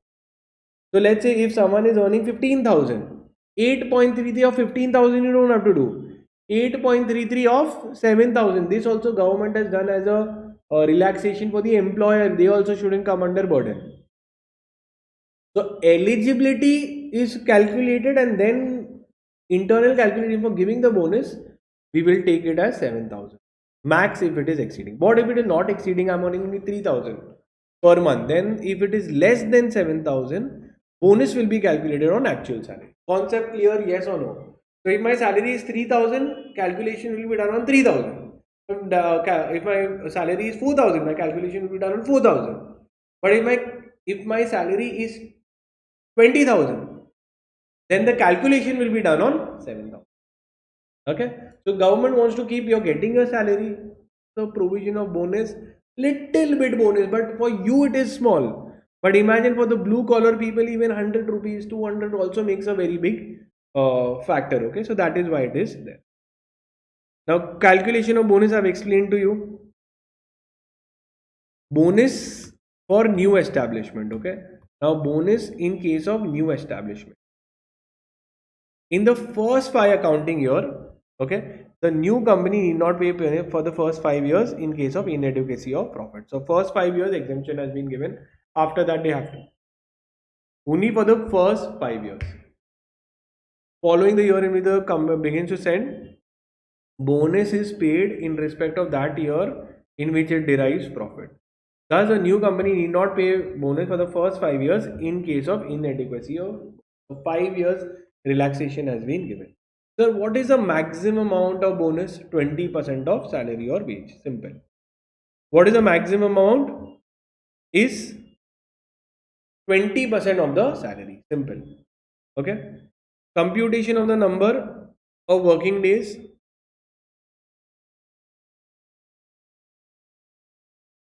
So let's say if someone is earning 15,000, 8.33 of 15,000 you don't have to do. 8.33 of 7,000. This also government has done as a relaxation for the employer. They also shouldn't come under burden. So eligibility is calculated, and then internal calculation for giving the bonus, we will take it as 7,000. Max if it is exceeding. What if it is not exceeding? I'm earning only 3,000 per month. Then if it is less than 7,000, bonus will be calculated on actual salary. Concept clear? Yes or no? So if my salary is 3,000, calculation will be done on 3,000. If my salary is 4,000, my calculation will be done on 4,000. But if my salary is 20,000, then the calculation will be done on 7,000. Okay, so government wants to keep you getting your salary, the provision of bonus, little bit bonus, but for you it is small. But imagine for the blue collar people, even 100 rupees, 200 also makes a very big factor. Okay, so that is why it is there. Now calculation of bonus I have explained to you. Bonus for new establishment. Okay, now bonus in case of new establishment. In the first 5 accounting year, okay, the new company need not pay for the first 5 years in case of inadequacy of profit. So first 5 years exemption has been given. After that they have to. only for the first 5 years. Following the year in which the company begins to send, bonus is paid in respect of that year in which it derives profit. Thus, a new company need not pay bonus for the first 5 years in case of inadequacy of 5 years relaxation has been given. Sir, what is the maximum amount of bonus? 20% of salary or wage. Simple. What is the maximum amount? Is 20% of the salary. Simple. Okay. Computation of the number of working days.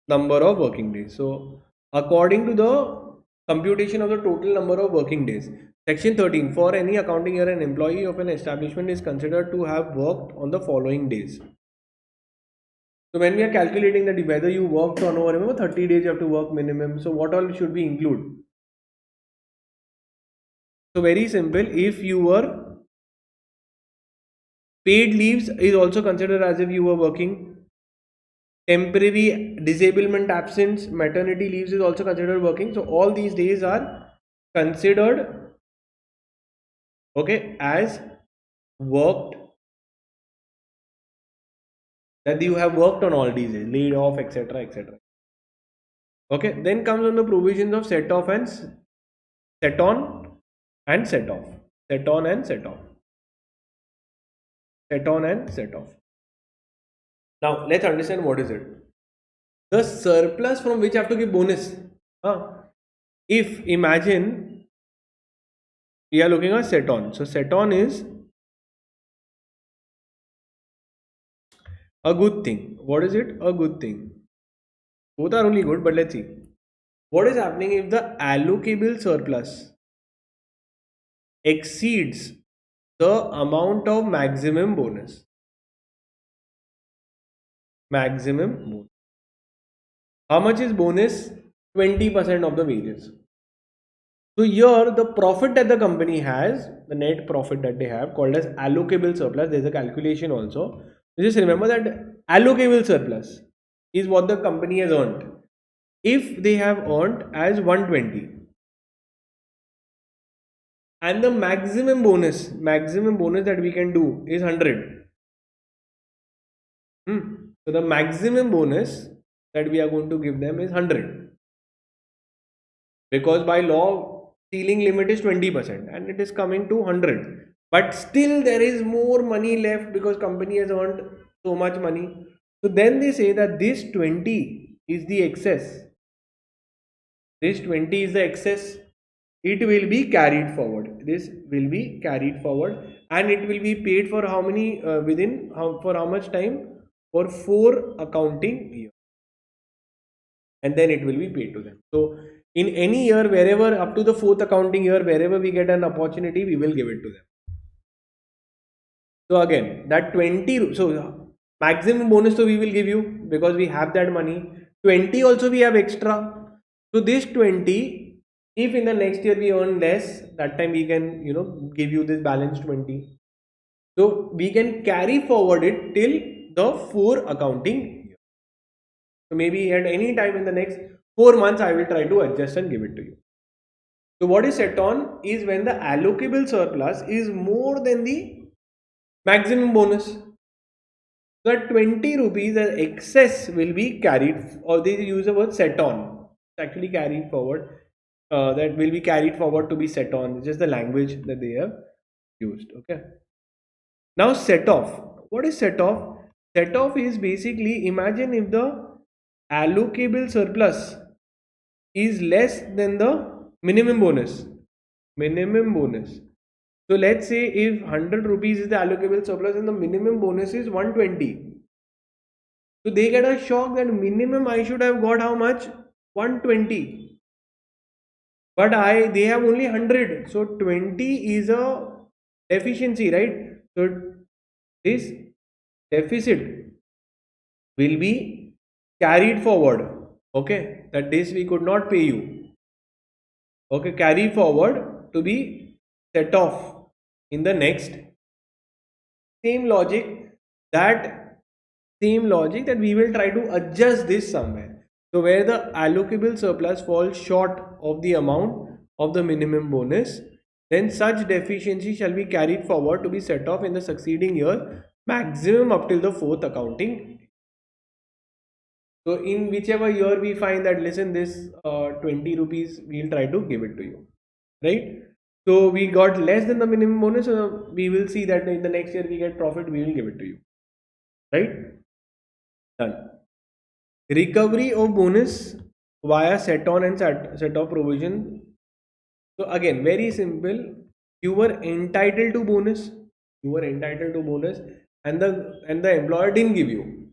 Number of working days. So, according to the computation of the total number of working days, section 13, for any accounting year, an employee of an establishment is considered to have worked on the following days. So, when we are calculating that whether you worked or no, remember 30 days you have to work minimum. So, what all should we include? So, very simple. If you were paid leaves is also considered as if you were working. Temporary disablement absence, maternity leaves is also considered working. So all these days are considered, okay, as worked, that you have worked on all these days, laid off, etc., etc. Okay, then comes on the provisions of set off and set on and set off, set on and set off, set on and set off. Now let's understand what is it. The surplus from which I have to give bonus. If imagine we are looking at set on. So set on is a good thing. What is it? A good thing. Both are only good, but let's see. What is happening if the allocable surplus exceeds the amount of maximum bonus? Maximum bonus. How much is bonus? 20% of the wages. So here the profit that the company has, the net profit that they have, called as allocable surplus. There is a calculation also. Just remember that allocable surplus is what the company has earned. If they have earned as 120 and the maximum bonus that we can do is 100. So the maximum bonus that we are going to give them is 100, because by law ceiling limit is 20% and it is coming to 100, but still there is more money left because company has earned so much money. So then they say that this 20 is the excess. This 20 is the excess. It will be carried forward. This will be carried forward and it will be paid for how many for how much time? For 4 accounting years, and then it will be paid to them. So in any year, wherever up to the 4th accounting year, wherever we get an opportunity, we will give it to them. So again, that 20, so maximum bonus, so we will give you because we have that money. 20 also we have extra. So this 20, if in the next year we earn less, that time we can, give you this balance 20. So we can carry forward it till the 4 accounting year. So maybe at any time in the next 4 months, I will try to adjust and give it to you. So what is set on is when the allocable surplus is more than the maximum bonus. The 20 rupees as excess will be carried, or they use the word set on. It's actually carried forward. That will be carried forward to be set on. It's just the language that they have used. Okay. Now set off. What is set off? Set off is basically, imagine if the allocable surplus is less than the minimum bonus. Minimum bonus. So let's say if 100 rupees is the allocable surplus and the minimum bonus is 120. So they get a shock that minimum I should have got how much? 120. But they have only 100. So 20 is a deficiency, right? So this deficit will be carried forward. Okay, that this we could not pay you. Okay, carry forward to be set off in the next. Same logic that we will try to adjust this somewhere. So where the allocable surplus falls short of the amount, of the minimum bonus, then such deficiency shall be carried forward to be set off in the succeeding year, maximum up till the fourth accounting. So in whichever year we find that, listen, this 20 rupees, we'll try to give it to you, right? So we got less than the minimum bonus, so we will see that in the next year we get profit, we will give it to you, right? Done. Recovery of bonus via set on and set off provision. So again, very simple. You were entitled to bonus. You were entitled to bonus, and the employer didn't give you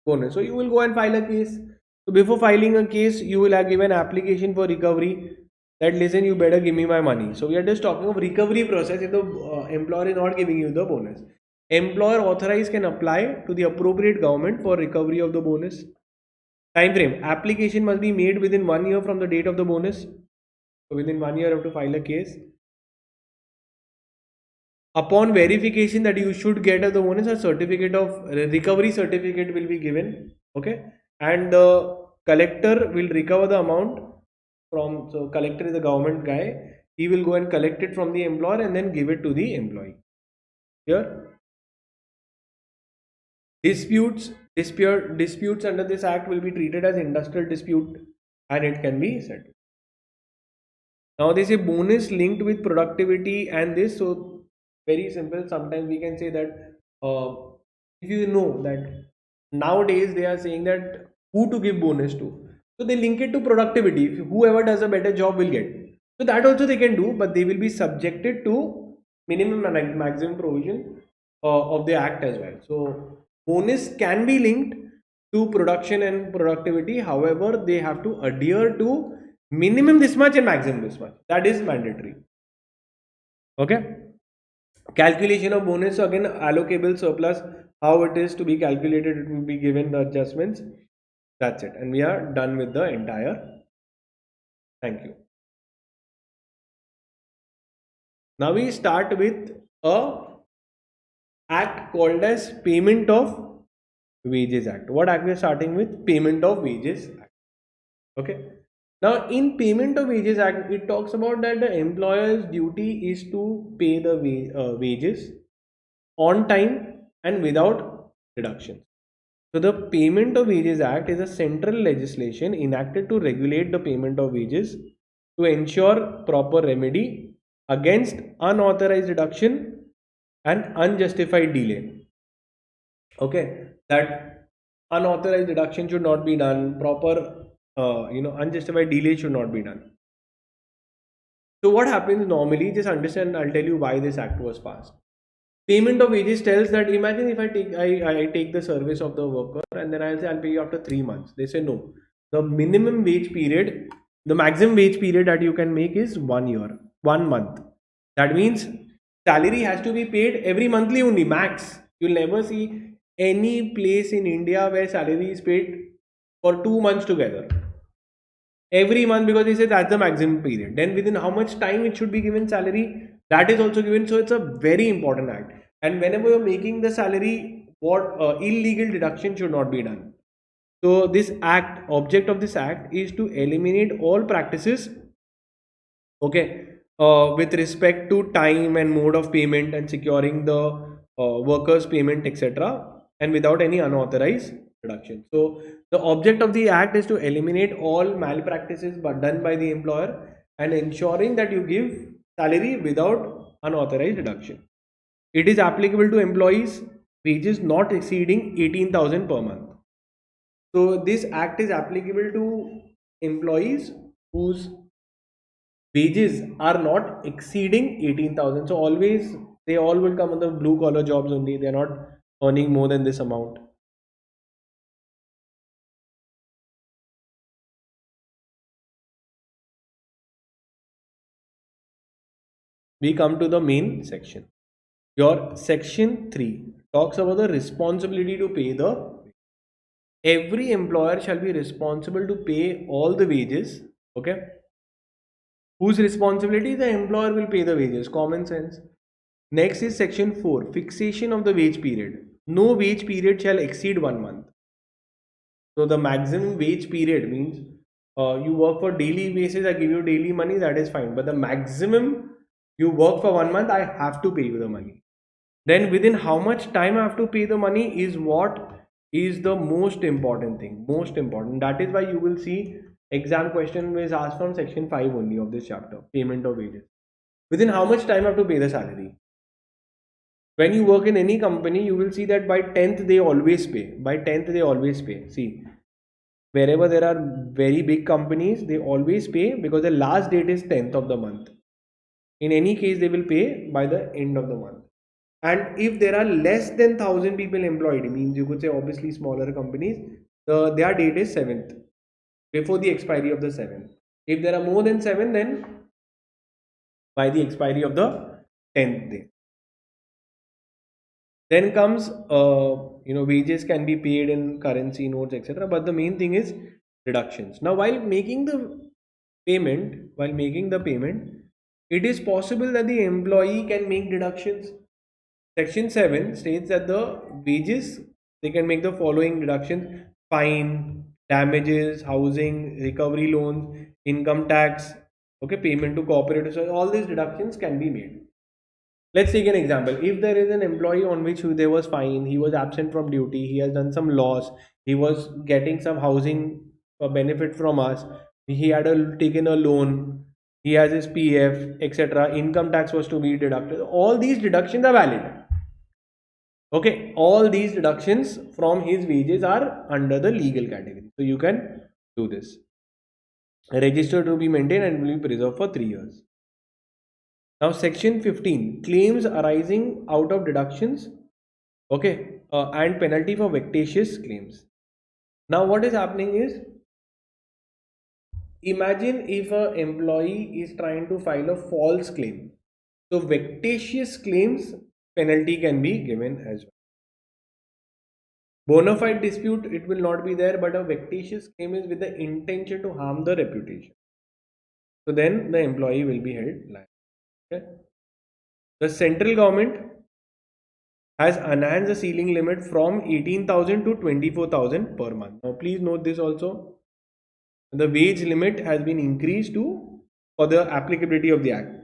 bonus. So you will go and file a case. So before filing a case, you will have given application for recovery. That, listen, you better give me my money. So we are just talking of recovery process. If the employer is not giving you the bonus, employer authorized can apply to the appropriate government for recovery of the bonus. Time frame: application must be made within 1 year from the date of the bonus. So within 1 year you have to file a case. Upon verification that you should get the bonus, a certificate of recovery certificate will be given. Okay, and the collector will recover the amount from, so collector is the government guy, he will go and collect it from the employer and then give it to the employee. Here, disputes under this act will be treated as industrial dispute and it can be settled. Now they say bonus linked with productivity and this, so very simple. Sometimes we can say that if you know that nowadays they are saying that who to give bonus to, so they link it to productivity. If whoever does a better job will get. So that also they can do, but they will be subjected to minimum and maximum provision of the act as well. So bonus can be linked to production and productivity. However, they have to adhere to minimum this much and maximum this much. That is mandatory. Okay. Calculation of bonus. So again, allocable surplus, how it is to be calculated, it will be given the adjustments. That's it. And we are done with the entire. Thank you. Now we start with a act called as Payment of Wages Act. What act we are starting with? Payment of Wages Act. Okay. Now in Payment of Wages Act, it talks about that the employer's duty is to pay the wages on time and without deductions. So the Payment of Wages Act is a central legislation enacted to regulate the payment of wages to ensure proper remedy against unauthorized deduction and unjustified delay. Okay, that unauthorized deduction should not be done, proper unjustified delay should not be done. So what happens normally, just understand, I'll tell you why this act was passed. Payment of wages tells that, imagine if I take the service of the worker and then I'll say I'll pay you after 3 months. They say no. The minimum wage period, the maximum wage period that you can make is 1 year, 1 month. That means salary has to be paid every monthly only, max. You'll never see any place in India where salary is paid for 2 months together. Every month, because they say that's the maximum period. Then within how much time it should be given salary, that is also given. So it's a very important act. And whenever you're making the salary, what illegal deduction should not be done. So this act, object of this act is to eliminate all practices, okay, with respect to time and mode of payment and securing the workers' payment, etc., and without any unauthorized deduction. So the object of the act is to eliminate all malpractices but done by the employer and ensuring that you give salary without unauthorized deduction. It is applicable to employees' wages not exceeding 18,000 per month. So this act is applicable to employees whose wages are not exceeding 18,000. So always they all will come on the blue collar jobs only. They are not earning more than this amount. We come to the main section. Your section 3 talks about the responsibility to pay the. Every employer shall be responsible to pay all the wages. Okay. Whose responsibility? The employer will pay the wages. Common sense. Next is section 4, fixation of the wage period. No wage period shall exceed 1 month. So the maximum wage period means you work for daily basis, I give you daily money, that is fine. But the maximum you work for 1 month, I have to pay you the money. Then within how much time I have to pay the money is what is the most important thing. Most important. That is why you will see exam question is asked from section 5 only of this chapter, payment of wages. Within how much time I have to pay the salary. When you work in any company, you will see that by 10th they always pay. By 10th they always pay. See, wherever there are very big companies, they always pay because the last date is 10th of the month. In any case, they will pay by the end of the month. And if there are less than 1000 people employed, it means you could say obviously smaller companies, their date is 7th, before the expiry of the 7th. If there are more than 7, then by the expiry of the 10th day. Then comes, wages can be paid in currency notes, etc. But the main thing is deductions. Now, while making the payment, it is possible that the employee can make deductions. Section 7 states that the wages, they can make the following deductions: fine, damages, housing, recovery loans, income tax, okay, payment to cooperatives. So all these deductions can be made. Let's take an example. If there is an employee on which there was fine, he was absent from duty, he has done some loss, he was getting some housing benefit from us, he had taken a loan, he has his PF, etc. Income tax was to be deducted. All these deductions are valid. Okay, all these deductions from his wages are under the legal category. So you can do this. A register to be maintained and will be preserved for 3 years. Now section 15, claims arising out of deductions, okay, and penalty for vexatious claims. Now what is happening is, imagine if an employee is trying to file a false claim. So vexatious claims, penalty can be given as well. Bona fide dispute, it will not be there, but a vexatious claim is with the intention to harm the reputation. So then the employee will be held liable. Okay. The central government has enhanced the ceiling limit from 18,000 to 24,000 per month. Now please note this also. The wage limit has been increased for the applicability of the act.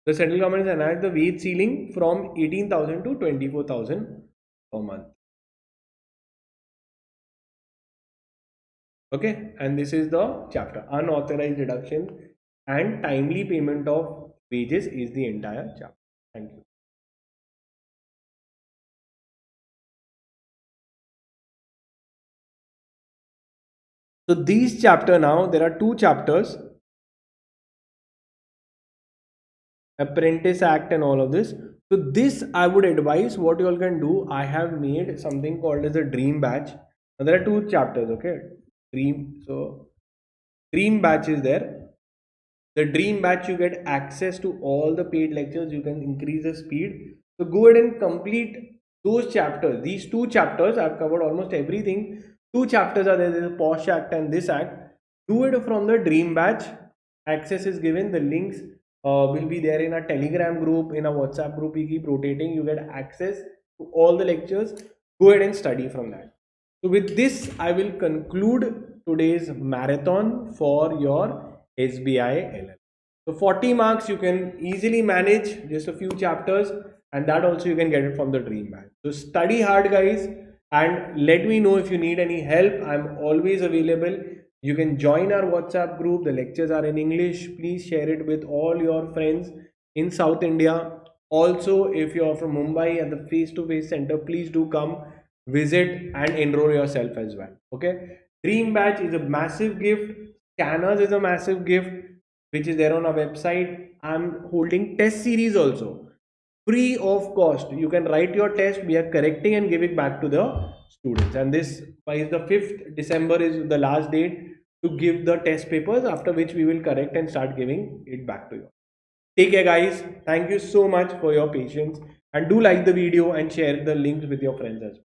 The central government has enhanced the wage ceiling from 18,000 to 24,000 per month. Okay, and this is the chapter. Unauthorized deduction and timely payment of wages is the entire chapter. Thank you. So these chapter, now there are 2 chapters, Apprentice Act and all of this. So this I would advise, what you all can do, I have made something called as a dream batch. Now there are 2 chapters, okay, dream batch is there. The dream batch, you get access to all the paid lectures, you can increase the speed. So go ahead and complete those chapters. These 2 chapters, I've covered almost everything. 2 chapters are there, there's a POSH Act and this act. Do it from the dream batch. Access is given. The links will be there in a Telegram group, in a WhatsApp group. We keep rotating. You get access to all the lectures. Go ahead and study from that. So with this, I will conclude today's marathon for your SBILL. So 40 marks you can easily manage, just a few chapters, and that also you can get it from the dream batch. So study hard, guys, and let me know if you need any help. I'm always available. You can join our WhatsApp group. The lectures are in English. Please share it with all your friends in South India. Also, if you are from Mumbai at the face-to-face center, please do come visit and enroll yourself as well. Okay, dream batch is a massive gift. Scanners is a massive gift, which is there on our website. I'm holding test series also, free of cost. You can write your test, we are correcting and giving back to the students. And this is the 5th December is the last date to give the test papers, after which we will correct and start giving it back to you. Take care, guys. Thank you so much for your patience, and do like the video and share the links with your friends as well.